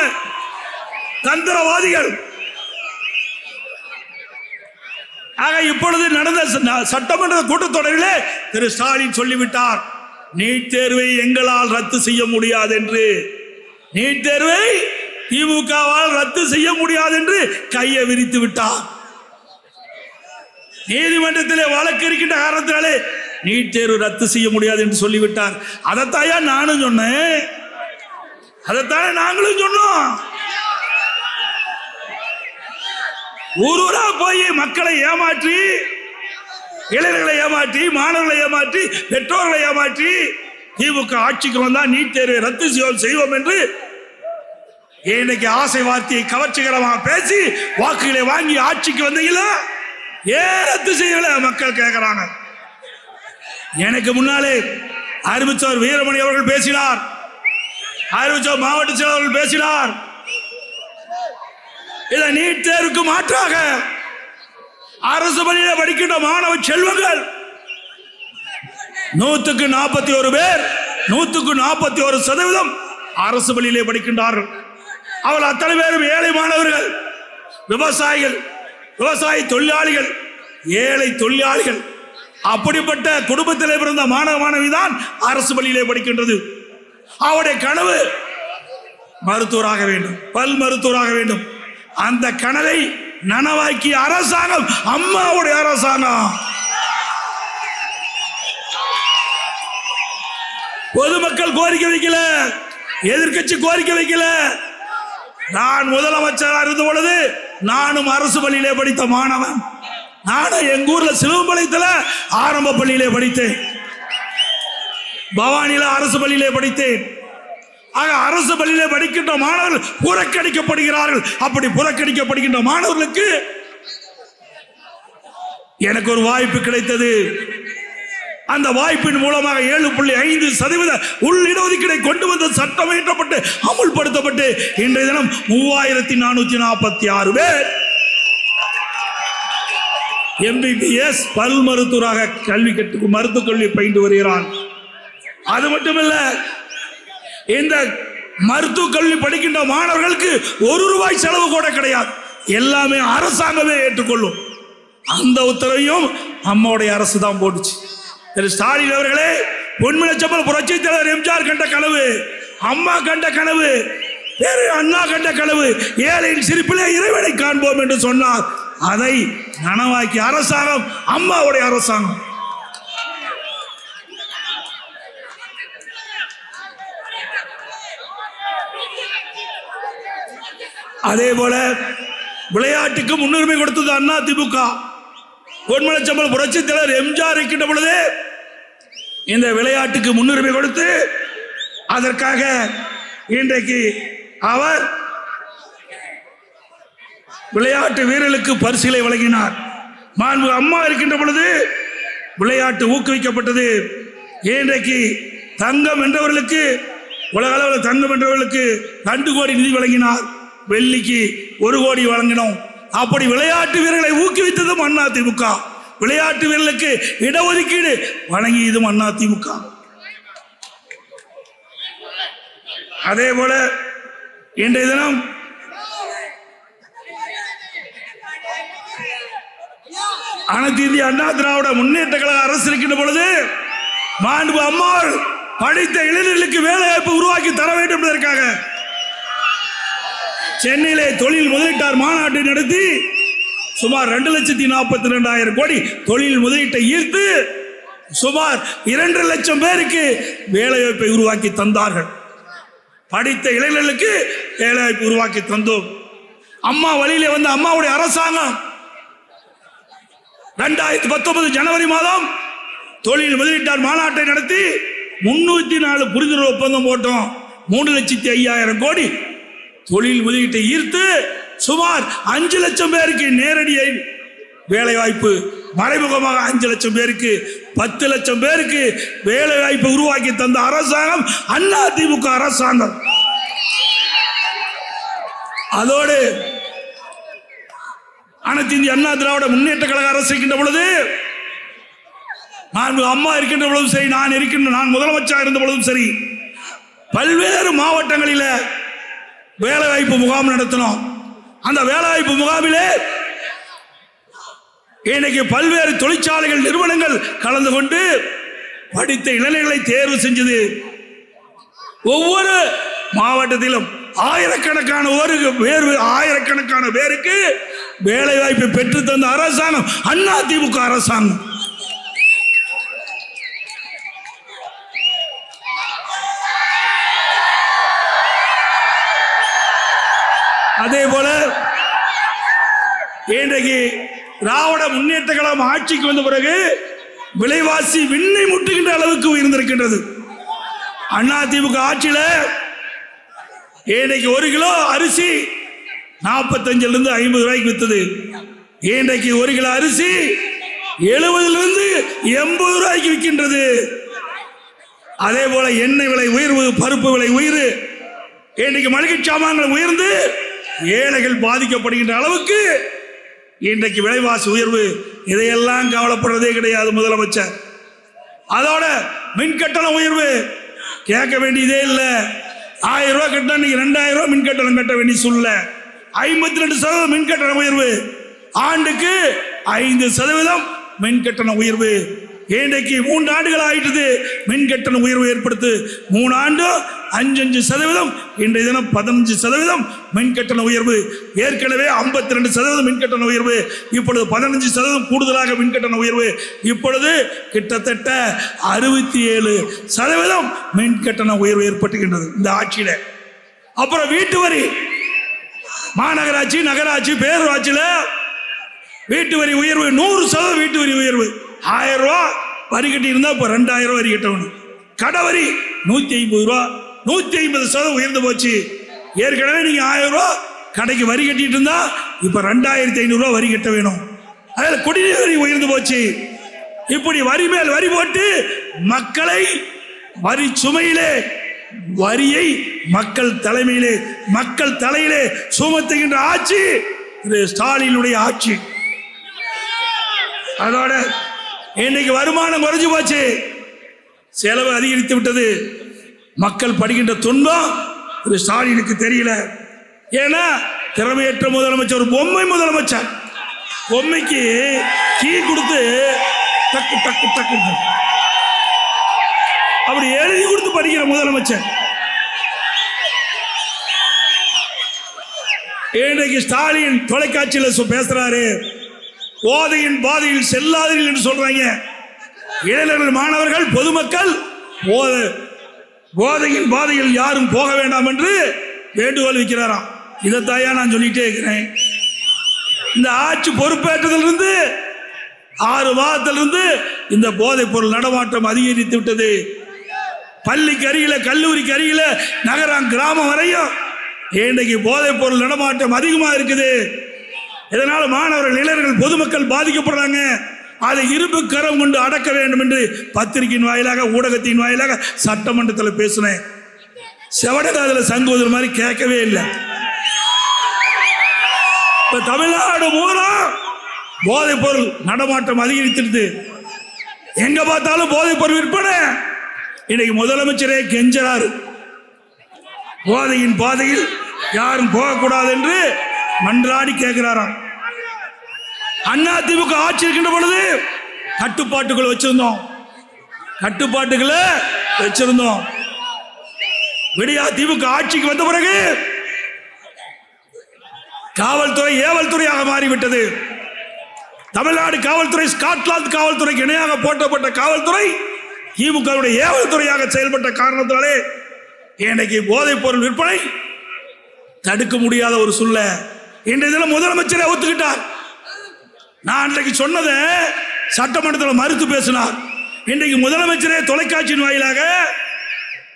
தந்திரவாதிகள். ஆக இப்பொழுது நடந்த சட்டமன்ற கூட்டத்தொடரிலே திரு ஸ்டாலின் சொல்லிவிட்டார், நீட் தேர்வை எங்களால் ரத்து செய்ய முடியாது என்று. நீட் தேர்வை திமுகவால் ரத்து செய்ய முடியாது என்று கையை விரித்து விட்டார். நீதிமன்றத்திலே வழக்கு இருக்கின்ற காரணத்தினாலே நீட் தேர்வு ரத்து செய்ய முடியாது என்று சொல்லிவிட்டார். அதைத்தாயா நானும் சொன்னேன், அதைத்தானே நாங்களும் சொன்னோம். ஊரூரா போய் மக்களை ஏமாற்றி, இளைஞர்களை ஏமாற்றி, மாணவர்களை ஏமாற்றி, பெற்றோர்களை ஏமாற்றி திமுக ஆட்சிக்கு வந்தா நீட் தேர்வை ரத்து செய்வோம் என்று இன்னைக்கு ஆசை வார்த்தையை கவர்ச்சிகரமாக பேசி வாக்குகளை வாங்கி ஆட்சிக்கு வந்தீங்களா? ஏன் ரத்து செய்யல மக்கள் கேட்கிறாங்க. எனக்கு முன்னாலே அறிவிச்சவர் வீரமணி அவர்கள் பேசினார், அறிவிச்சவர் மாவட்ட செயலாளர்கள் பேசினார். இத நீட் தேர்வுக்கு மாற்றாக அரசு பள்ளியில் படிக்கின்ற மாணவ செல்வங்கள் 141 பேர், 141% அரசு பள்ளியிலே படிக்கின்றார்கள். அவர்கள் அத்தனை பேரும் ஏழை மாணவர்கள், விவசாயிகள், விவசாய தொழிலாளிகள், ஏழை தொழிலாளிகள். அப்படிப்பட்ட குடும்பத்திலே பிறந்த மாணவ மாணவி தான் அரசு பள்ளியிலே படிக்கின்றது. அவருடைய கனவு மருத்துவராக வேண்டும், பல் மருத்துவராக வேண்டும். அந்த கனவை நனவாக்கிய அரசாங்கம் அம்மாவுடைய அரசாங்கம். பொதுமக்கள் கோரிக்கை வைக்கல, எதிர்கட்சி கோரிக்கை வைக்கல. நான் முதலமைச்சராக இருந்த பொழுது நானும் அரசு பள்ளியிலே படித்த மாணவன். நானும் எங்க ஊர்ல சிலுவம்பாளையத்தில் ஆரம்ப பள்ளியிலே படித்தேன், பவானியில அரசு பள்ளியிலே படித்தேன். ஆக அரசு பள்ளியிலே படிக்கின்ற மாணவர்கள் புறக்கணிக்கப்படுகிறார்கள். அப்படி புறக்கணிக்கப்படுகின்ற மாணவர்களுக்கு எனக்கு ஒரு வாய்ப்பு கிடைத்தது. அந்த வாய்ப்பின் மூலமாக 7.5% உள் இடஒதுக்கீடை கொண்டு வந்து சட்டம் இயற்றப்பட்டு அமுல்படுத்தப்பட்டு இன்றைய தினம் 3446 பேர் MBBS பல் மருத்துவராக மருத்துவ கல்வி பயின்று வருகிறான். அது மட்டுமல்ல, இந்த மருத்துவ கல்வி படிக்கின்ற மாணவர்களுக்கு ₹1 செலவு கூட கிடையாது. எல்லாமே அரசாங்கமே ஏற்றுக்கொள்ளும். அந்த உத்தரவையும் அம்மாவுடைய அரசு தான் போட்டுச்சு. திரு ஸ்டாலின் அவர்களே, பொன்மனச்செம்மல் புரட்சி தலைவர் எம்ஜிஆர் கண்ட கனவு, அம்மா கண்ட கனவு, வேறு அண்ணா கண்ட கனவு, ஏழையின் சிரிப்பிலே இறைவனை காண்போம் என்று சொன்னார். அதை நனவாக்கிய அரசாங்கம் அம்மாவுடைய அரசாங்கம். அதே போல விளையாட்டுக்கு முன்னுரிமை கொடுத்தது அண்ணா திமுக. பொன்மனச்செம்மல் புரட்சி தலைவர் எம்ஜிஆர் இருக்கின்ற பொழுது இந்த விளையாட்டுக்கு முன்னுரிமை கொடுத்து அதற்காக இன்றைக்கு அவர் விளையாட்டு வீரர்களுக்கு பரிசுகளை வழங்கினார். மாண்பு அம்மா இருக்கின்ற பொழுது விளையாட்டு ஊக்குவிக்கப்பட்டது. இன்றைக்கு தங்கம் வென்றவர்களுக்கு, உலக அளவில் தங்கம் வென்றவர்களுக்கு 2 கோடி நிதி வழங்கினார். வெள்ளிக்கு 1 கோடி வழங்கினோம். அப்படி விளையாட்டு வீரர்களை ஊக்குவித்ததும் அண்ணா திமுக. விளையாட்டு வீரர்களுக்கு இடஒதுக்கீடு வழங்கியதும் அண்ணா திமுக. அதே போல இன்றைய தினம் அனைத்து இந்திய அண்ணா திராவிட முன்னேற்ற கழக அரசு இருக்கின்ற பொழுது மாண்பு அம்மாள் படித்த இளைஞர்களுக்கு வேலைவாய்ப்பு உருவாக்கி தர வேண்டும் என்பதற்காக சென்னையிலே தொழில் முதலீட்டார் மாநாட்டை நடத்தி சுமார் 2,42,000 கோடி தொழில் முதலீட்டை ஈர்த்து சுமார் 2 லட்சம் பேருக்கு வேலைவாய்ப்பை உருவாக்கி தந்தார்கள். படித்த இளைஞர்களுக்கு வேலைவாய்ப்பு உருவாக்கி தந்தோம். அம்மா வழியிலே வந்த அம்மாவுடைய அரசாங்கம் 2019 ஜனவரி மாதம் தொழில் முதலீட்டாளர் மாநாட்டை நடத்தி 304 புரிந்துணர்வு ஒப்பந்தம் போட்டோம். 3,05,000 கோடி தொழில் முதலீட்டை ஈர்த்து சுமார் 5 லட்சம் பேருக்கு நேரடியை வேலை வாய்ப்பு, மறைமுகமாக 5 லட்சம் பேருக்கு, 10 லட்சம் பேருக்கு வேலை வாய்ப்பு உருவாக்கி தந்த அரசாங்கம் அதிமுக அரசாங்கம். அதோடு அனைத்து இந்திய அண்ணா திராவிட முன்னேற்ற கழக அரசு இருக்கின்ற பொழுது, நான் அம்மா இருக்கின்ற பொழுதும் சரி, நான் முதலமைச்சராக இருந்த பொழுதும் சரி, பல்வேறு மாவட்டங்களில் வேலைவாய்ப்பு முகாம் நடத்தினோம். அந்த வேலைவாய்ப்பு முகாமிலே இன்னைக்கு பல்வேறு தொழிற்சாலைகள், நிறுவனங்கள் கலந்து கொண்டு படித்த இளைஞர்களை தேர்வு செஞ்சது. ஒவ்வொரு மாவட்டத்திலும் ஆயிரக்கணக்கான பேருக்கு வேலை வாய்ப்பை பெற்று தந்த அரசாங்கம் அதிமுக அரசாங்கம். அதே போல இன்றைக்கு திராவிட முன்னேற்ற கழகம் ஆட்சிக்கு வந்த பிறகு விலைவாசி விண்ணை முட்டுகின்ற அளவுக்கு உயர்ந்திருக்கின்றது. அதிமுக ஆட்சியில் இன்றைக்கு 1 கிலோ அரிசி 45 50 ரூபாய்க்கு வித்தது. இன்றைக்கு 1 கிலோ அரிசி 70 80 ரூபாய்க்கு விற்கின்றது. அதே போல எண்ணெய் விலை உயர்வு, பருப்பு விலை உயர்வு, இன்றைக்கு மளிகை சாமான்கள் உயர்ந்து ஏழைகள் பாதிக்கப்படுகின்ற அளவுக்கு இன்றைக்கு விலைவாசி உயர்வு. இதையெல்லாம் கவலைப்படுறதே கிடையாது முதலமைச்சர். அதோட மின் கட்டணம் உயர்வு கேட்க வேண்டியதே இல்லை. 1000 ரூபாய் கட்டினா நீங்க 2000 ரூபாய் மின் கட்டணம் கட்ட வேண்டிய சூழ்நிலை. 52% மின் கட்டண உயர்வு, ஆண்டுக்கு 5% மின் கட்டண உயர்வு. இன்றைக்கு 3 ஆண்டுகள் ஆயிட்டது மின் கட்டண உயர்வு ஏற்படுத்து. 3 ஆண்டு 5% இன்றைய தினம் 15% மின் கட்டண உயர்வு. ஏற்கனவே 52% மின் கட்டண உயர்வு, இப்பொழுது 15% கூடுதலாக மின் கட்டண உயர்வு. இப்பொழுது கிட்டத்தட்ட 67% மின் கட்டண உயர்வு ஏற்பட்டுகின்றது இந்த ஆட்சியில. அப்புறம் வீட்டு வரி, மாநகராட்சி, நகராட்சி, பேரூராட்சியில வீட்டு வரி உயர்வு 100% வீட்டு வரி உயர்வு. 1000 ரூபாய் வரி கட்டி இருந்தா இப்ப 2000 வரி கட்டணும். கடை வரி 150 ரூபா, 150% உயர்ந்து போச்சு. ஏற்கனவே நீங்க 1000 ரூபாய் கடைக்கு வரி கட்டிட்டு இருந்தா இப்ப 2500 ரூபாய் வரி கட்ட வேணும். அதில் குடிநீர் வரி உயர்ந்து போச்சு. இப்படி வரி மேல் வரி போட்டு மக்களை வரி சுமையிலே, வரியை மக்கள் தலைமையிலே, மக்கள் தலையிலே சுமத்துகின்ற ஆட்சி திரு ஸ்டாலினுடைய ஆட்சி. அதோட இன்னைக்கு வருமானம் குறைஞ்சு போச்சு, செலவு அதிகரித்து விட்டது. மக்கள் படுகின்ற துன்பம் திரு ஸ்டாலினுக்கு தெரியல. ஏன்னா திறமையற்ற முதலமைச்சர், ஒரு பொம்மை முதலமைச்சர். பொம்மைக்கு கீ கொடுத்து டக்கு டக்கு டக்கு அப்படி எழுதி கொடுத்து படிக்கிற முதலமைச்சர். இன்றைக்கு ஸ்டாலின் தொலைக்காட்சியில் பேசுறாரு, போதையின் பாதையில் செல்லாதீர்கள் என்று சொல்றாங்க. இளைஞர்கள், மாணவர்கள், பொதுமக்கள் போதையின் பாதையில் யாரும் போக வேண்டாம் என்று வேண்டுகோள் வைக்கிறாராம். இதைத்தாயா நான் சொல்லிட்டே இருக்கிறேன். இந்த ஆட்சி பொறுப்பேற்றதிலிருந்து 6 மாதத்திலிருந்து இந்த போதைப் பொருள் நடமாட்டம் அதிகரித்து விட்டது. பள்ளிக்கு அருகில, கல்லூரிக்கு அருகில, நகரம், கிராமம் வரையும் இன்றைக்கு போதைப் பொருள் நடமாட்டம் அதிகமாக இருக்குது. இதனால் மாணவர்கள், இளைஞர்கள், பொதுமக்கள் பாதிக்கப்படுறாங்க. அதை இரும்பு கரம் கொண்டு அடக்க வேண்டும் என்று பத்திரிகையின் வாயிலாக, ஊடகத்தின் வாயிலாக சட்டமன்றத்தில் பேசினேன். செவடகாதில் சங்குவதல் மாதிரி கேட்கவே இல்லை. இப்ப தமிழ்நாடு மூலம் போதைப் பொருள் நடமாட்டம் அதிகரித்திருது. எங்க பார்த்தாலும் போதைப் பொருள் விற்பனை. இன்னைக்கு முதலமைச்சரே கெஞ்சறாரு, போதையின் பாதையில் யாரும் போகக்கூடாது என்று மன்றாடி கேட்கிறாராம். அதிமுக ஆட்சி இருக்கின்ற பொழுது கட்டுப்பாட்டுக்குள்ள வச்சிருந்தோம். விடியா திமுக ஆட்சிக்கு வந்த பிறகு காவல்துறை ஏவல் துறையாக மாறிவிட்டது. தமிழ்நாடு காவல்துறை ஸ்காட்லாந்து காவல்துறைக்கு இணையாக போட்டப்பட்ட காவல்துறை திமுக ஏவல் துறையாக செயல்பட்ட காரணத்தாலே இன்றைக்கு போதைப் பொருள் விற்பனை தடுக்க முடியாத ஒரு சூழ்நிலை. இன்றைய தினம் முதலமைச்சரை ஒத்துக்கிட்டார். நான் அன்றைக்கு சொன்னதை சட்டமன்றத்தில் மறுத்து பேசினார். இன்றைக்கு முதலமைச்சரே தொலைக்காட்சியின் வாயிலாக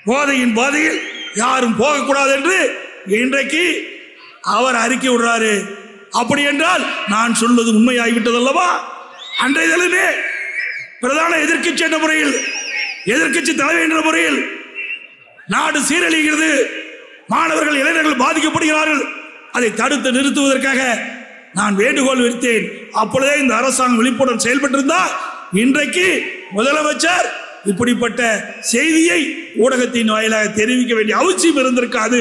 போதையின் பாதையில் யாரும் போகக்கூடாது என்று இன்றைக்கு அவர் அறிக்கை விடுறாரு. அப்படி என்றால் நான் சொல்வது உண்மையாகிவிட்டது அல்லவா? அன்றைய தினமே பிரதான எதிர்க்கட்சி என்ற முறையில், எதிர்க்கட்சி தலைவர் என்ற முறையில் நாடு சீரழிகிறது, மாணவர்கள் இளைஞர்கள் பாதிக்கப்படுகிறார்கள், அதை தடுத்து நிறுத்துவதற்காக நான் வேண்டுகோள் விடுத்தேன். அப்பொழுதே இந்த அரசாங்கம் விழிப்புடன் செயல்பட்டிருந்தால் இன்றைக்கு முதலமைச்சர் இப்படிப்பட்ட செய்தியை ஊடகத்தின் வாயிலாக தெரிவிக்க வேண்டிய அவசியம் இருந்திருக்காது.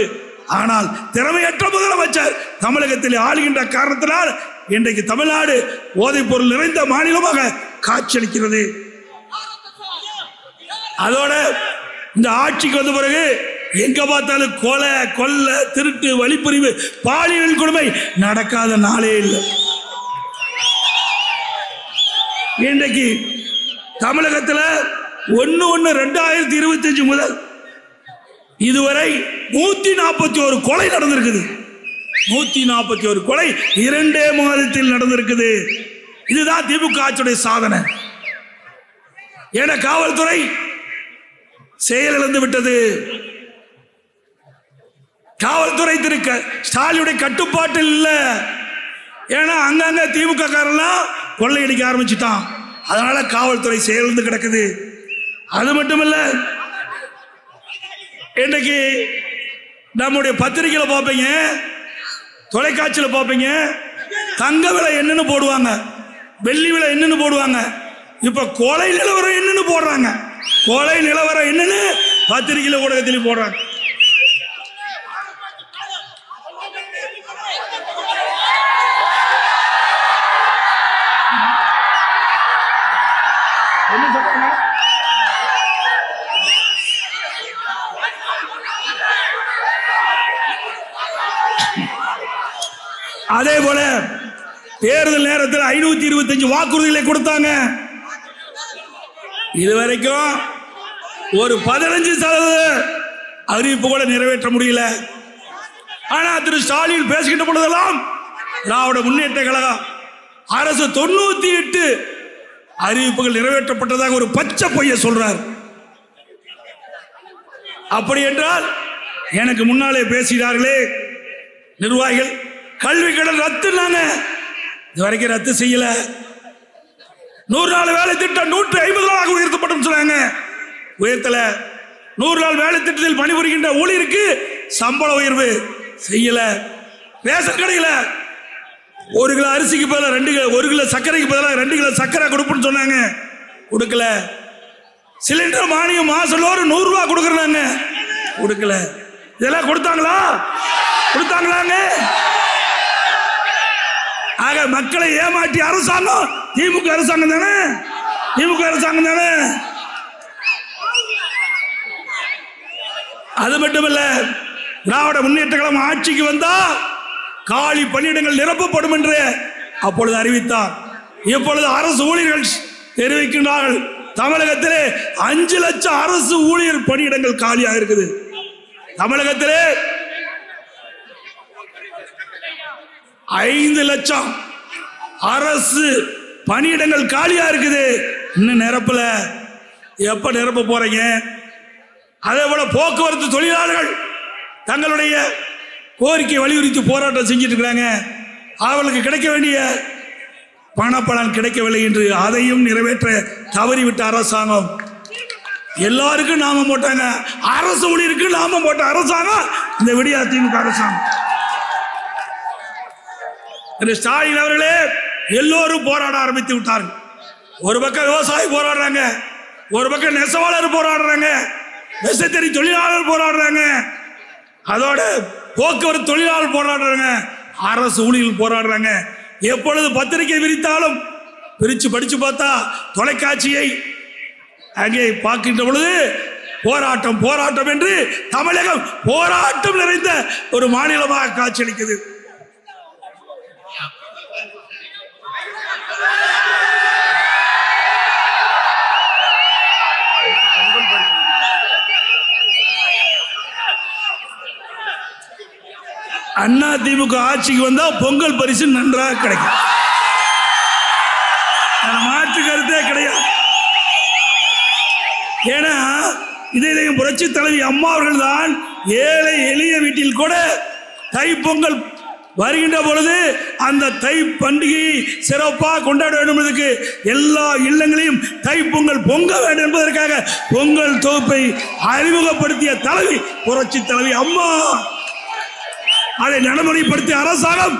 ஆனால் திறமையற்ற முதலமைச்சர் தமிழகத்தில் ஆளுகின்ற காரணத்தினால் இன்றைக்கு தமிழ்நாடு போதைப் பொருள் நிறைந்த மாநிலமாக காட்சியளிக்கிறது. அதோட இந்த ஆட்சிக்கு வந்த பிறகு எங்க பார்த்தாலும் கொலை, கொள்ளை, திருட்டு, வழிப்பறிவு, பாலியல் கொடுமை நடக்காத நாளே இல்லை. இன்றைக்கு தமிழகத்தில் 1/1/2025 முதல் இதுவரை 141 கொலை நடந்திருக்குது. 141 கொலை 2 மாதத்தில் நடந்திருக்குது. இதுதான் திமுக ஆட்சியுடைய சாதனை. ஏன்னா காவல்துறை செயலிழந்து விட்டது. காவல்துறை ஸ்டாலினுடைய கட்டுப்பாட்டில் இல்ல. ஏன்னா அங்கங்க திமுக காரெல்லாம் கொள்ளையடிக்க ஆரம்பிச்சுட்டான். அதனால காவல்துறை செயலிழந்து கிடக்குது. அது மட்டுமல்ல, இன்றைக்கு நம்முடைய பத்திரிகையில பார்ப்பீங்க, தொலைக்காட்சியில் பார்ப்பீங்க, தங்க விலை என்னன்னு போடுவாங்க, வெள்ளி விலை என்னன்னு போடுவாங்க. இப்ப கொலை நிலவரம் என்னன்னு போடுறாங்க. கொலை நிலவரம் என்னன்னு பத்திரிகையில ஊடகத்தில் போடுறாங்க. அதே போல தேர்தல் நேரத்தில் 525 வாக்குறுதிகளை கொடுத்தாங்க. இதுவரைக்கும் ஒரு 15% அறிவிப்பு கூட நிறைவேற்ற முடியல. ஆனா திரு ஸ்டாலின் பேசுகின்ற பொழுதெல்லாம் திராவிட முன்னேற்ற கழகம் அரசு 98 அறிவிப்புகள் நிறைவேற்றப்பட்டதாக ஒரு பச்சை பொய்யை சொல்றார். அப்படி என்றால் எனக்கு முன்னாலே பேசுகிறார்களே நிர்வாகிகள், கல்வி கடன் ரத்துனாங்க, இதுவரைக்கும் ரத்து செய்யல. 100 நாள் வேலை திட்டம் 150 நாளாக உயர்த்தப்படும் சொன்னாங்க, உயர்த்தல. 100 நாள் வேலை திட்டத்தில் பணிபுரிகின்ற ஊழியருக்கு சம்பள உயர்வு செய்யல. ரேஷன் கடையில 1 கிலோ அரிசிக்கு பதிலாக 2 கிலோ, 1 கிலோ சர்க்கரைக்கு பதிலாக 2 கிலோ சர்க்கரை கொடுப்புன்னு சொன்னாங்க, கொடுக்கல. சிலிண்டர் மானியம் மாசம் 100 ரூபாய் கொடுக்கறாங்க, கொடுக்கல. இதெல்லாம் கொடுத்தாங்களா? கொடுத்தாங்களாங்க? ஆக மக்களை ஏமாற்றி அரசாங்கம் திமுக அரசாங்கம் தானே, திமுக அரசாங்கம் தானே. அது மட்டுமல்ல, திராவிட முன்னேற்ற கழகம் ஆட்சிக்கு வந்தா காலி பணியிடங்கள் நிரப்பப்படும் என்று அப்பொழுது அறிவித்தார். இப்பொழுது அரசு ஊழியர்கள் தெரிவிக்கின்றார்கள், தமிழகத்திலே 5 லட்சம் அரசு ஊழியர் பணியிடங்கள் காலியாக இருக்குது. தமிழகத்திலே 5 லட்சம் அரசு பணியிடங்கள் காலியா இருக்குது. இன்னும் நிரப்பல. எப்ப நிரப்ப போறீங்க? அதே போல போக்குவரத்து தொழிலாளர்கள் தங்களுடைய கோரிக்கை வலியுறுத்தி போராட்டம் செஞ்சிட்டு இருக்கிறாங்க. அவர்களுக்கு கிடைக்க வேண்டிய பணப்பலன் கிடைக்கவில்லை என்று அதையும் நிறைவேற்ற தவறிவிட்ட அரசாங்கம். எல்லாருக்கும் நாம போட்டாங்க, அரசு ஊழியருக்கு நாம போட்ட அரசாங்கம் இந்த விடியா திமுக அரசாங்கம். ஸ்டாலின் அவர்களே எல்லோரும் போராட ஆரம்பித்து விட்டார்கள். ஒரு பக்கம் விவசாயி போராடுறாங்க, ஒரு பக்கம் நெசவாளர் போராடுறாங்க, நெசத்தறி தொழிலாளர் போராடுறாங்க, அதோட போக்குவரத்து தொழிலாளர் போராடுறாங்க, அரசு ஊழியர்கள் போராடுறாங்க. எப்பொழுது பத்திரிகை விரித்தாலும் பிரிச்சு படிச்சு பார்த்தா தொலைக்காட்சியை அங்கே பார்க்கின்ற பொழுது போராட்டம் போராட்டம் என்று தமிழகம் போராட்டம் நிறைந்த ஒரு மாநிலமாக காட்சியளிக்குது. அண்ணா திமுக ஆட்சிக்கு வந்தா பொங்கல் பரிசு நன்றாக கிடைக்கும். மாற்று கருத்தே கிடையாது. ஏன்னா இதையும் புரட்சி தலைவி அம்மா அவர்கள் தான் ஏழை எளிய வீட்டில் கூட தை பொங்கல் வருகின்ற பொழுது அந்த தை பண்டிகையை சிறப்பாக கொண்டாட வேண்டும் என்பதற்கு எல்லா இல்லங்களையும் தை பொங்கல் பொங்க வேண்டும் என்பதற்காக பொங்கல் தொகுப்பை அறிமுகப்படுத்திய தலைவி புரட்சி தலைவி அம்மா. அதை நடைமுறைப்படுத்திய அரசாங்கம்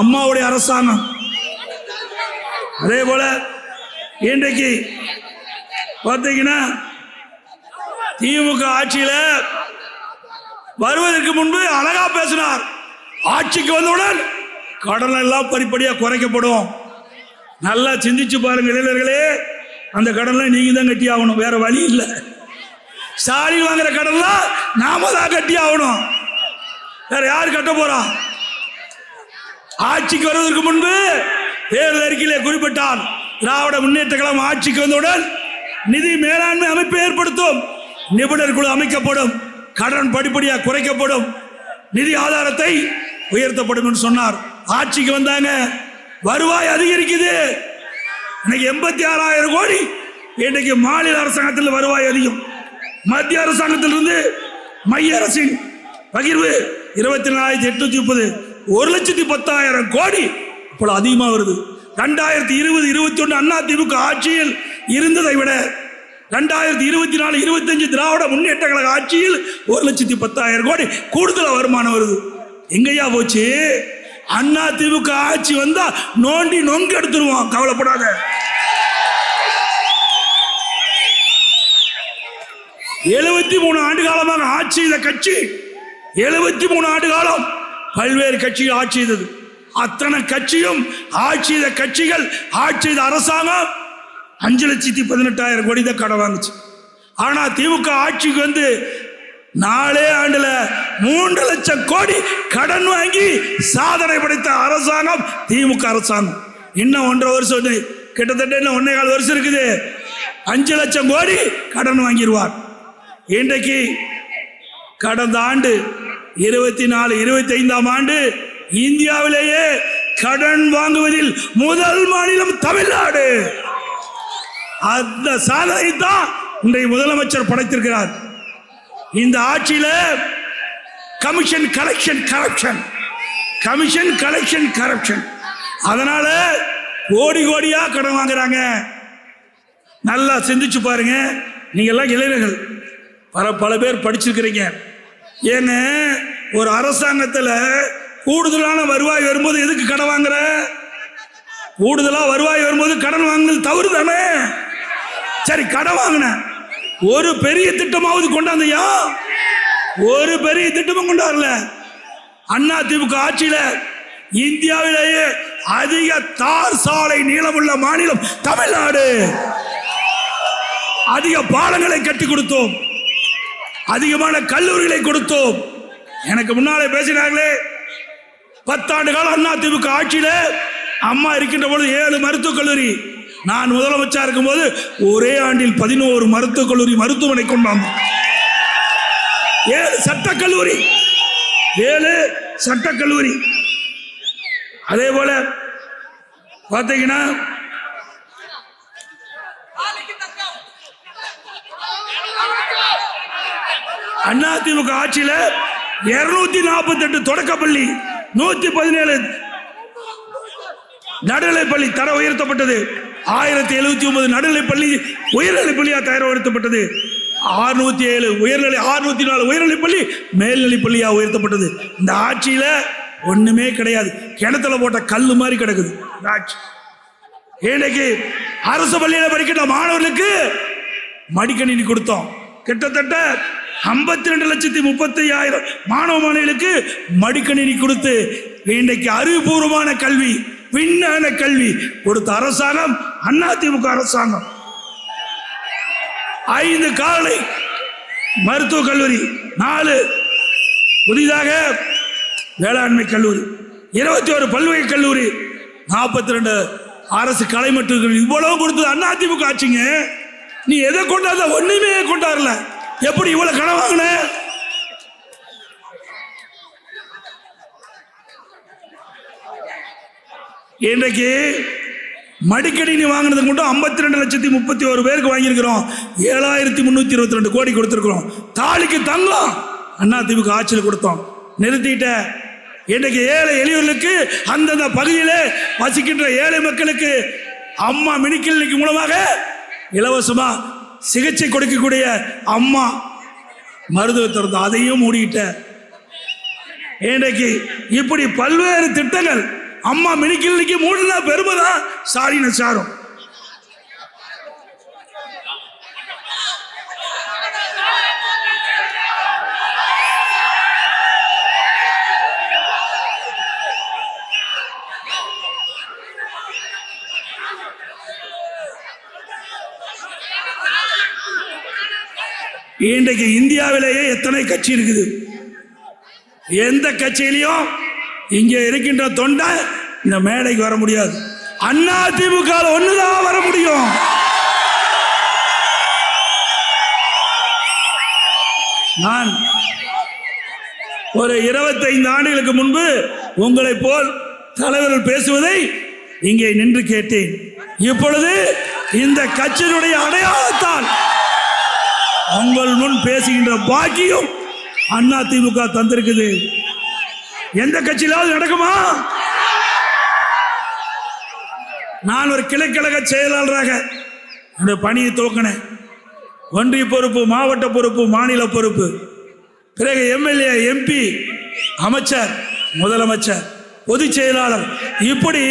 அம்மாவுடைய அரசாங்கம். அதே போல இன்றைக்கு பார்த்தீங்கன்னா திமுக ஆட்சியில வருவதற்கு முன்பு அழகா பேசினார். ஆட்சிக்கு வந்தவுடன் கடன் எல்லாம் படிப்படியா குறைக்கப்படும். நல்லா சிந்திச்சு பாருங்க இளைஞர்களே, அந்த கடன்லாம் நீங்க தான் கட்டி ஆகணும், வேற வழி இல்லை. ஸ்டாலின் வாங்குற கடன்லாம் நாம தான் கட்டி ஆகணும், வேற யாரு கட்ட போறா? ஆட்சிக்கு வருவதற்கு முன்பு தேர்தல் அறிக்கையிலே குறிப்பிட்டார், திராவிட முன்னேற்ற கழகம் ஆட்சிக்கு வந்தவுடன் நிதி மேலாண்மை அமைப்பு ஏற்படுத்தும், நிபுணர் குழு அமைக்கப்படும், கடன் படிப்படியாக குறைக்கப்படும், நிதி ஆதாரத்தை உயர்த்தப்படும் என்று சொன்னார். ஆட்சிக்கு வந்தாங்க, வருவாய் அதிகரிக்குது. இன்னைக்கு 86,000 கோடி. இன்றைக்கு மாநில அரசாங்கத்தில் வருவாய் அதிகம், மத்திய அரசாங்கத்திலிருந்து மைய அரசின் பகிர்வு 24,830 1,10,000 கோடி இப்போ அதிகமாக வருது. 2020-21 அண்ணா திமுக ஆட்சியில் இருந்ததை விட 2024-25 திராவிட முன்னேற்ற கழக ஆட்சியில் 1,10,000 கோடி கூடுதல் வருமானம் வருது. எங்கயா போச்சு? அண்ணா திமுக ஆட்சி வந்தா நோண்டி நொங்கு எடுத்துருவோம், கவலைப்படாத. 73 ஆண்டு காலமாக ஆட்சி செய்த கட்சி, 73 ஆண்டு காலம் பல்வேறு கட்சிகள் ஆட்சி செய்தது. அத்தனை கட்சியும் ஆட்சி செய்த கட்சிகள், ஆட்சி செய்த அரசாங்கம் 5,18,000 கோடி தான் கடன் வாங்குச்சு. ஆனா திமுக ஆட்சிக்கு வந்து 4 ஆண்டுல 3 லட்சம் கோடி கடன் வாங்கி சாதனை படைத்த அரசாங்கம் திமுக அரசாங்கம். இன்னும் 1.5 வருஷம், கிட்டத்தட்ட இன்னும் 1.25 வருஷம் இருக்குது, 5 லட்சம் கோடி கடன் வாங்கிடுவார். இன்றைக்கு கடந்த ஆண்டு 24-25ஆம் ஆண்டு இந்தியாவிலேயே கடன் வாங்குவதில் முதல் மாநிலம் தமிழ்நாடு. அந்த சாதனை தான் இன்றைய முதலமைச்சர் படைத்திருக்கிறார். இந்த ஆட்சியில commission collection corruption, commission collection corruption, அதனால கோடி கோடியா கடன் வாங்குறாங்க. நல்லா சிந்திச்சு பாருங்க. நீங்க எல்லாம் இளைஞர்கள், பல பேர் படிச்சிருக்கிறீங்க. ஏங்க ஒரு அரசாங்கத்தில் கூடுதலான வருவாய் வரும்போது எதுக்கு கடன் வாங்குற? கூடுதலா வருவாய் வரும்போது கடன் வாங்குறது தவறு தானே? சரி, கடன் வாங்கின ஒரு பெரிய திட்டமாவது கொண்டாந்தியா? ஒரு பெரிய திட்டமும் கொண்டாடல. அண்ணா திமுக ஆட்சியில இந்தியாவிலேயே அதிக தார் சாலை நீளமுள்ள மாநிலம் தமிழ்நாடு. அதிக பாலங்களை கட்டி கொடுத்தோம், அதிகமான கல்லூரிகளை கொடுத்தோம். எனக்கு முன்னாலே பேசினார்களே, 10 ஆண்டு காலம் அண்ணா திமுக ஆட்சியில அம்மா இருக்கின்ற பொழுது 7 மருத்துவக் கல்லூரி, நான் முதலமைச்சர் இருக்கும் போது ஒரே ஆண்டில் 11 மருத்துவக் கல்லூரி மருத்துவமனை கொண்டாங்க. 7 சட்டக்கல்லூரி, 7 சட்டக்கல்லூரி. அதே போல பாத்தீங்கன்னா அண்ணா திமுக ஆட்சியில 248 தொடக்கப்பள்ளி, 117 நடுநிலைப்பள்ளி தர உயர்த்தப்பட்டது. 1079 நடுநிலைப்பள்ளி உயர்நிலைப்பள்ளியா தர உயர்த்தப்பட்டது. 607 உயர்நிலை, 604 உயர்நிலைப்பள்ளி மேல்நிலைப்பள்ளியா உயர்த்தப்பட்டது. இந்த ஆட்சியில ஒண்ணுமே கிடையாது, கிணத்துல போட்ட கல்லு மாதிரி கிடக்குது ஆட்சி. இன்னைக்கு அரசு பள்ளியில படிக்கின்ற மாணவர்களுக்கு மடிக்கணினி கொடுத்தோம். கிட்டத்தட்ட 52,35,000 மாணவ மாணவிகளுக்கு மடிக்கணினி கொடுத்து இன்றைக்கு அறிவுபூர்வமான கல்வி, விஞ்ஞான கல்வி கொடுத்த அரசாங்கம் அதிமுக அரசாங்கம். 5 காலை மருத்துவக் கல்லூரி, 4 புதிதாக வேளாண்மை கல்லூரி, 21 பல்வேறு கல்லூரி, 42 அரசு கலை மற்றும் இவ்வளவு கொடுத்தது அதிமுக ஆட்சிங்க. நீ எதை கொண்டாத? ஒண்ணுமே கொண்டாடல. எப்படி இவ்வளவு கடன் வாங்கின? இன்றைக்கு மடிக்கணினி வாங்கினதுக்கு மட்டும் 52,31,1 பேருக்கு வாங்கியிருக்கிறோம். 7,322 கோடி கொடுத்துருக்கிறோம். தாலிக்கு தங்கம் அதிமுக ஆட்சியில் கொடுத்தோம், நிறுத்திட்ட. இன்றைக்கு ஏழை எளியவர்களுக்கு அந்தந்த பகுதியிலே வசிக்கின்ற ஏழை மக்களுக்கு அம்மா மினி கிளினிக் மூலமாக இலவசமா சிகிச்சை கொடுக்கக்கூடிய அம்மா மருத்துவத்தை இருந்தோம், அதையும் மூடிட்ட. இன்றைக்கு இப்படி பல்வேறு திட்டங்கள் அம்மா மினி கிளினிக் மூடினா பெருமைதான் ஸ்டாலின் சாரும். இன்றைக்கு இந்தியாவிலேயே எத்தனை கட்சி இருக்குது, எந்த கட்சியிலையும் இங்கே இருக்கின்ற தொண்டை இந்த மேடைக்கு வர முடியாது. அதிமுக ஒண்ணுதான் வர முடியும். நான் ஒரு 25 ஆண்டுகளுக்கு முன்பு உங்களை போல் தலைவர்கள் பேசுவதை இங்கே நின்று கேட்டேன். இப்பொழுது இந்த கட்சியினுடைய அடையாளத்தால் உங்கள் முன் பேசுகின்ற பாக்கியம் அதிமுக தந்திருக்குது. எந்த கட்சியிலாவது நடக்குமா? நான் ஒரு கிளைக்கழக செயலாளராக என்னுடைய பணியை துவக்கினேன். ஒன்றிய பொறுப்பு, மாவட்ட பொறுப்பு, மாநில பொறுப்பு, பிறகு எம்எல்ஏ, எம்பி, அமைச்சர், முதலமைச்சர், பொதுச் செயலாளர், இப்படி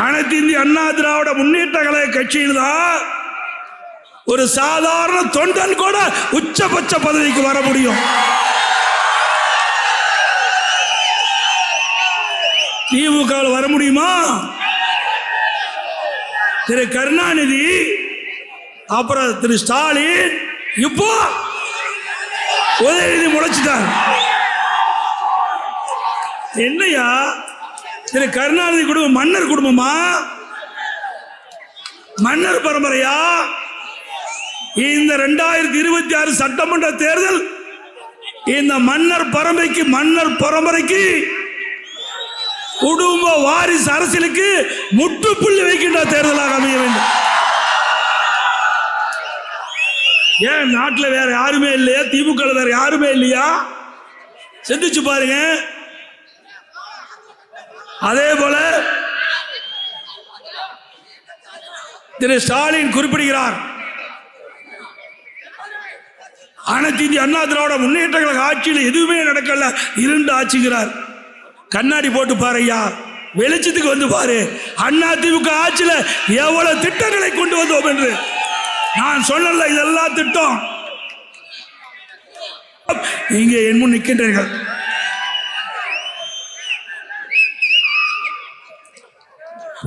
அனைத்து இந்திய அண்ணா திராவிட முன்னேற்ற கழக கட்சியில் தான் ஒரு சாதாரண தொண்டன் கூட உச்சபட்ச பதவிக்கு வர முடியும். திமுக வர முடியுமா? திரு கருணாநிதி, அப்புறம் திரு ஸ்டாலின், இப்போ உதயநிதி முளைச்சிட்டார். என்னையா திரு கருணாநிதி குடும்பம் மன்னர் குடும்பமா? மன்னர் பரம்பரையா? இந்த 2026 சட்டமன்ற தேர்தல் இந்த மன்னர் பரம்பரைக்கு குடும்ப வாரிசு அரசியலுக்கு முற்றுப்புள்ளி வைக்கின்ற தேர்தலாக அமைய வேண்டும். ஏன் நாட்டில் வேற யாருமே இல்லையா? திமுக வேற யாருமே இல்லையா? சிந்திச்சு பாருங்க. அதே போல திரு ஸ்டாலின் குறிப்பிடுகிறார், அனைத்து இந்திய அண்ணா திராவிட முன்னேற்ற கழக ஆட்சியில் எதுவுமே நடக்கல, இருண்டு ஆட்சிங்கிறார். கண்ணாடி போட்டு பாருயா, வெளிச்சத்துக்கு வந்து பாரு. அதிமுக ஆட்சியில் எவ்வளவு திட்டங்களை கொண்டு வந்தோம் என்று. நான் சொல்லல, இதெல்லாம் திட்டம். இங்கே என் முன் நிற்கின்றீர்கள்.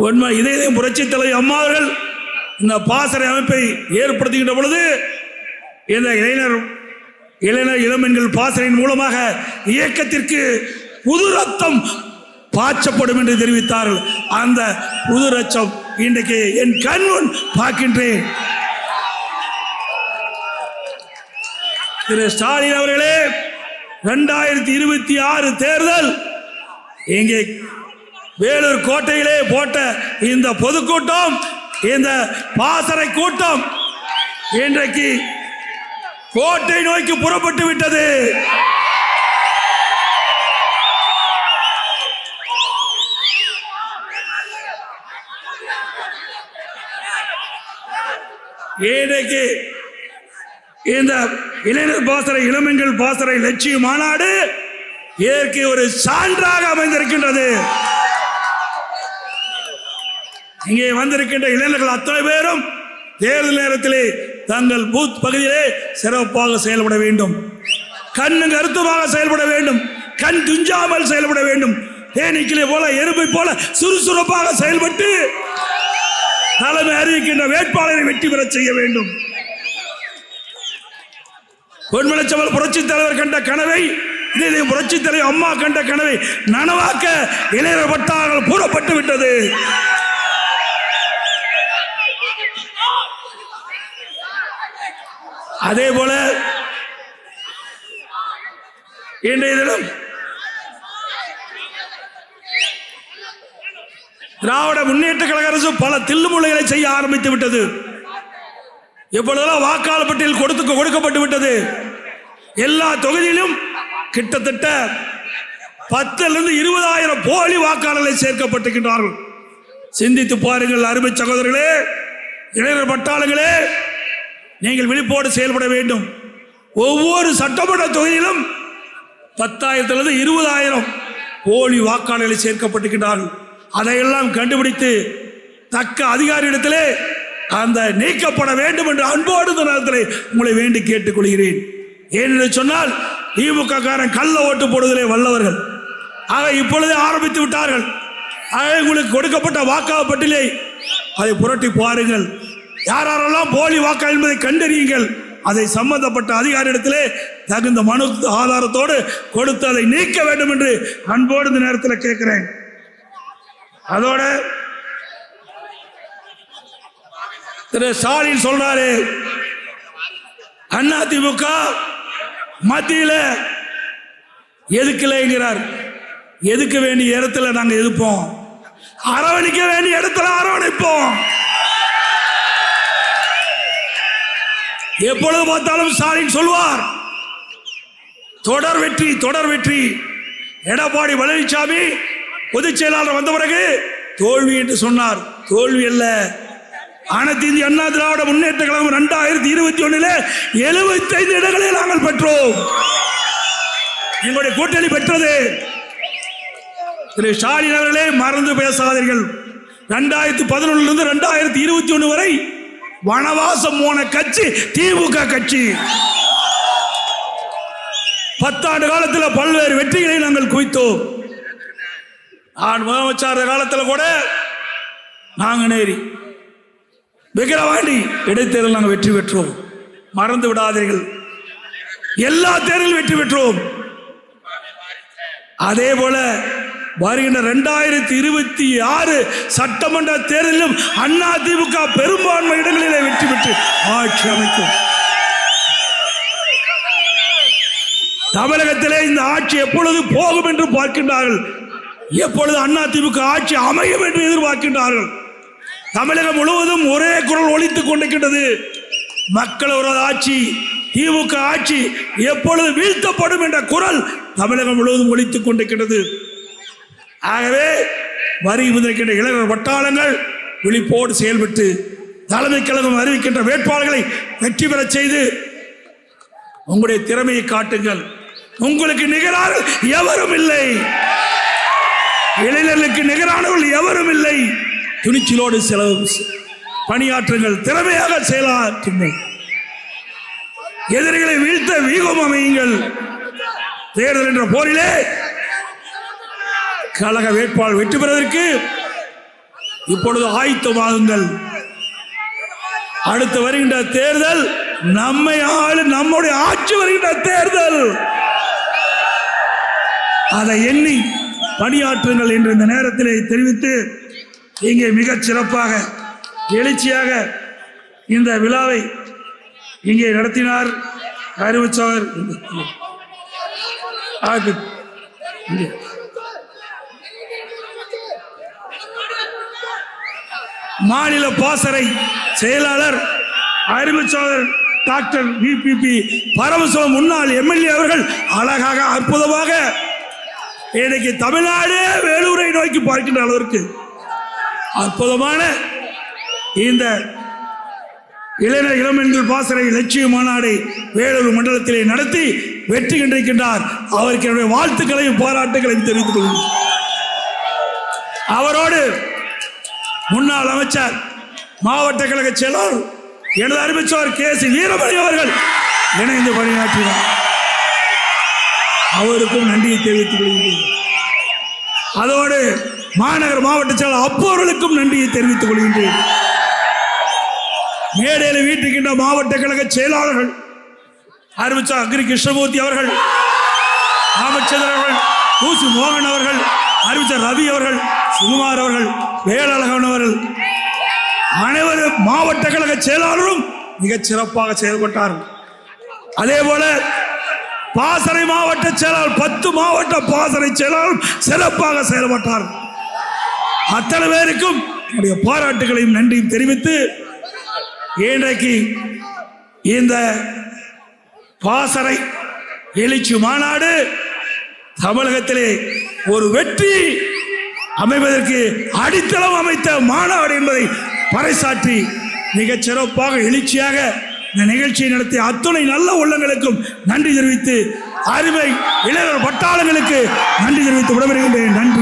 உண்மை, இதே புரட்சி தலைவர் அம்மா அவர்கள் இந்த பாசறை அமைப்பை ஏற்படுத்துகின்ற பொழுது இந்த இளைஞர் இளம்பெண்கள் பாசறையின் மூலமாக இயக்கத்திற்கு புது ரத்தம் பாய்ச்சப்படும் என்று தெரிவித்தார்கள். அந்த புது ரத்தம் இன்றைக்கு என் கண் முன் பார்க்கின்றேன். திரு ஸ்டாலின் அவர்களே, 2026 தேர்தல் இங்கே வேலூர் கோட்டையிலே போட்ட இந்த பொதுக்கூட்டம், இந்த பாசறை கூட்டம் இன்றைக்கு கோட்டை நோக்கி புறப்பட்டு விட்டது. இன்றைக்கு இந்த இளைஞர் பாசறை, இளம்பெண்கள் பாசறை லட்சிய மாநாடு இதற்கு ஒரு சான்றாக அமைந்திருக்கின்றது. இங்கே வந்திருக்கின்ற இளைஞர்கள் அத்தனை பேரும் தேர்தல் நேரத்திலே தங்கள் பூத் பகுதியிலே சிறப்பாக செயல்பட வேண்டும், கண்ணு கருத்துமாக செயல்பட வேண்டும், கண் துஞ்சாமல் செயல்பட வேண்டும். தேனீக்களை போல, எறும்பை போல சுறுசுறுப்பாக செயல்பட்டு தலைமை அறிவிக்கின்ற வேட்பாளரை வெற்றி பெற செய்ய வேண்டும். பொன்மனச்செம்மல் புரட்சி தலைவர் கண்ட கனவை, புரட்சி தலைவர் அம்மா கண்ட கனவை நனவாக்க இளைஞர் வட்டாரங்கள் கூறப்பட்டு விட்டது. அதே போல இன்றைய தினம் திராவிட முன்னேற்ற கழக அரசு பல தில்லுமுள்ளைகளை செய்ய ஆரம்பித்து விட்டது. எப்பொழுதெல்லாம் வாக்காளர் பட்டியல் கொடுக்கப்பட்டு விட்டது. எல்லா தொகுதியிலும் கிட்டத்தட்ட 10,000 to 20,000 போலி வாக்காளர்களை சேர்க்கப்பட்டிருக்கின்றார்கள். சிந்தித்து பாருங்கள் அருமை சகோதரர்களே, இளைஞர் பட்டாளங்களே, நீங்கள் விழிப்போடு செயல்பட வேண்டும். ஒவ்வொரு சட்டமன்ற தொகுதியிலும் 10,000 to 20,000 போலி வாக்காளர்களை சேர்க்கப்பட்டிருக்கிறார்கள். அதையெல்லாம் கண்டுபிடித்து தக்க அதிகாரியிடத்திலே அந்த நீக்கப்பட வேண்டும் என்று அன்போடு இந்த நேரத்தில் உங்களை வேண்டி கேட்டுக்கொள்கிறேன். ஏனென்று சொன்னால் திமுக காரன் கள்ள ஓட்டு போடுவதிலே வல்லவர்கள். ஆக இப்பொழுதே ஆரம்பித்து விட்டார்கள். உங்களுக்கு கொடுக்கப்பட்ட வாக்காளர் பட்டியலை அதை புரட்டி பாருங்கள். யாரெல்லாம் போலி வாக்காளர் என்பதை கண்டறியுங்கள். அதை சம்பந்தப்பட்ட அதிகாரியிடத்திலே தகுந்த மனு ஆதாரத்தோடு கொடுத்து அதை நீக்க வேண்டும் என்று அன்போடு இந்த நேரத்தில் கேட்கிறேன். அதோட திரு ஸ்டாலின் சொல்றாரு, அதிமுக மத்தியில் எதுக்கலைங்கிறார். எதுக்க வேண்டிய இடத்துல நாங்க எதுப்போம், அரவணைக்க வேண்டிய இடத்துல அரவணைப்போம். எப்பொழுது பார்த்தாலும் ஸ்டாலின் சொல்வார் தொடர் வெற்றி தொடர் வெற்றி. எடப்பாடி பழனிசாமி பொதுச் செயலாளர் வந்த பிறகு தோல்வி என்று சொன்னார். தோல்வி அல்ல. அனைத்து இந்திய அண்ணா திராவிட முன்னேற்ற கழகம் 2021 75 இடங்களை நாங்கள் பெற்றோம். எங்களுடைய கூட்டணி பெற்றது. திரு ஸ்டாலின் அவர்களே, மறந்து பேசாதீர்கள். 2011 2021 வரை வனவாசம் போன கட்சி திமுக கட்சி. 10 ஆண்டு காலத்தில் பல்வேறு வெற்றிகளை நாங்கள் குவித்தோம். நான் முதலமைச்சர் காலத்தில் கூட நாங்குநேரி, விக்கிரவாண்டி இடைத்தேர்தல் நாங்கள் வெற்றி பெற்றோம். மறந்து விடாதீர்கள். எல்லா தேர்தலிலும் வெற்றி பெற்றோம். அதே போல வருகின்ற 2026 சட்டமன்ற தேர்தலிலும் அதிமுக பெரும்பான்மை இடங்களிலே வெற்றி பெற்று ஆட்சி அமைக்கும். தமிழகத்திலே இந்த ஆட்சி எப்பொழுது போகும் என்று பார்க்கின்றார்கள். எப்பொழுது அதிமுக ஆட்சி அமையும் என்று எதிர்பார்க்கின்றார்கள். தமிழகம் முழுவதும் ஒரே குரல் ஒலித்துக் கொண்டிருக்கின்றது. மக்கள் ஒரு ஆட்சி, திமுக ஆட்சி எப்பொழுது வீழ்த்தப்படும் என்ற குரல் தமிழகம் முழுவதும் ஒலித்துக் கொண்டிருக்கின்றது. ஆகவே வரி வந்திருக்கின்ற இளைஞர் வட்டாளங்கள் விழிப்போடு செயல்பட்டு தலைமை கழகம் அறிவிக்கின்ற வேட்பாளர்களை வெற்றி பெற செய்து உங்களுடைய திறமையை காட்டுங்கள். உங்களுக்கு நிகரான எவரும் இல்லை. இளைஞர்களுக்கு நிகரானவர்கள் எவரும் இல்லை. துணிச்சலோடு செலவு பணியாற்றுங்கள், திறமையாக செயலாற்றுங்கள், எதிரிகளை வீழ்த்த வீகம் அமையுங்கள். தேர்தல் என்ற போரிலே கழக வேட்பாளர் வெற்றி பெறுவதற்கு இப்பொழுது ஆயத்தமாகுங்கள். அடுத்து வருகின்ற தேர்தல் நம்முடைய ஆட்சி வருகின்ற தேர்தல். அதை எண்ணி பணியாற்றுங்கள் என்று இந்த நேரத்திலே தெரிவித்து இங்கே மிகச் சிறப்பாக எழுச்சியாக இந்த விழாவை இங்கே நடத்தினார் அறிவிச்சவர். மாநில பாசறை செயலாளர் அறிவிச்சவர் டாக்டர் விபிபி பரமசிவம் முன்னாள் எம்எல்ஏ அவர்கள் அழகாக அற்புதமாக இன்னைக்கு தமிழ்நாடு வேலூரை நோக்கி பார்க்கின்ற அளவிற்கு அற்புதமான இந்த இளைஞர் இளம்பெண்கள் பாசறை லட்சிய மாநாடை வேலூர் மண்டலத்திலே நடத்தி வெற்றி கண்டிருக்கின்றார். அவருக்கு என்னுடைய வாழ்த்துக்களையும் பாராட்டுகளையும் தெரிவித்துக் கொள்கிறேன். அவரோடு முன்னாள் அமைச்சர் மாவட்ட கழக செயலாளர் எனது அறிவிச்சவர் கேசி வீரமணி அவர்கள் இணைந்து பணியாற்றினார். அவருக்கும் நன்றியை தெரிவித்துக் கொள்கிறேன். அதோடு மாநகர் மாவட்ட செயலாளர் அப்போர்களுக்கும் நன்றியை தெரிவித்துக் கொள்கின்றேன். மேடையில் வீட்டுக்கின்ற மாவட்ட கழக செயலாளர்கள் அறிவிச்சார் அக்ரி கிருஷ்ணமூர்த்தி அவர்கள், ராமச்சந்திரன் அவர்கள், தூசி மோகன் அவர்கள், அறிவிச்சர் ரவி அவர்கள், சுகுமார் அவர்கள், வேலழகன் அவர்கள், அனைவரும் மாவட்ட கழக செயலாளரும் மிகச் சிறப்பாக செயல்பட்டார்கள். அதே போல பாசறை மாவட்ட செயலாளர் 10 மாவட்ட பாசறை செயலாளரும் சிறப்பாக செயல்பட்டார். அத்தனை பேருக்கும் என்னுடைய பாராட்டுகளையும் நன்றியும் தெரிவித்து இன்றைக்கு இந்த பாசறை எழுச்சி மாநாடு தமிழகத்திலே ஒரு வெற்றி அமைவதற்கு அடித்தளம் அமைத்த மாநாடு என்பதை பறைசாற்றி மிகச் சிறப்பாக எழுச்சியாக இந்த நிகழ்ச்சியை நடத்திய அத்துணை நல்ல உள்ளங்களுக்கும் நன்றி தெரிவித்து அருமை இளைஞர் பட்டாளங்களுக்கு நன்றி தெரிவித்து விடைபெறுகின்றேன். நன்றி.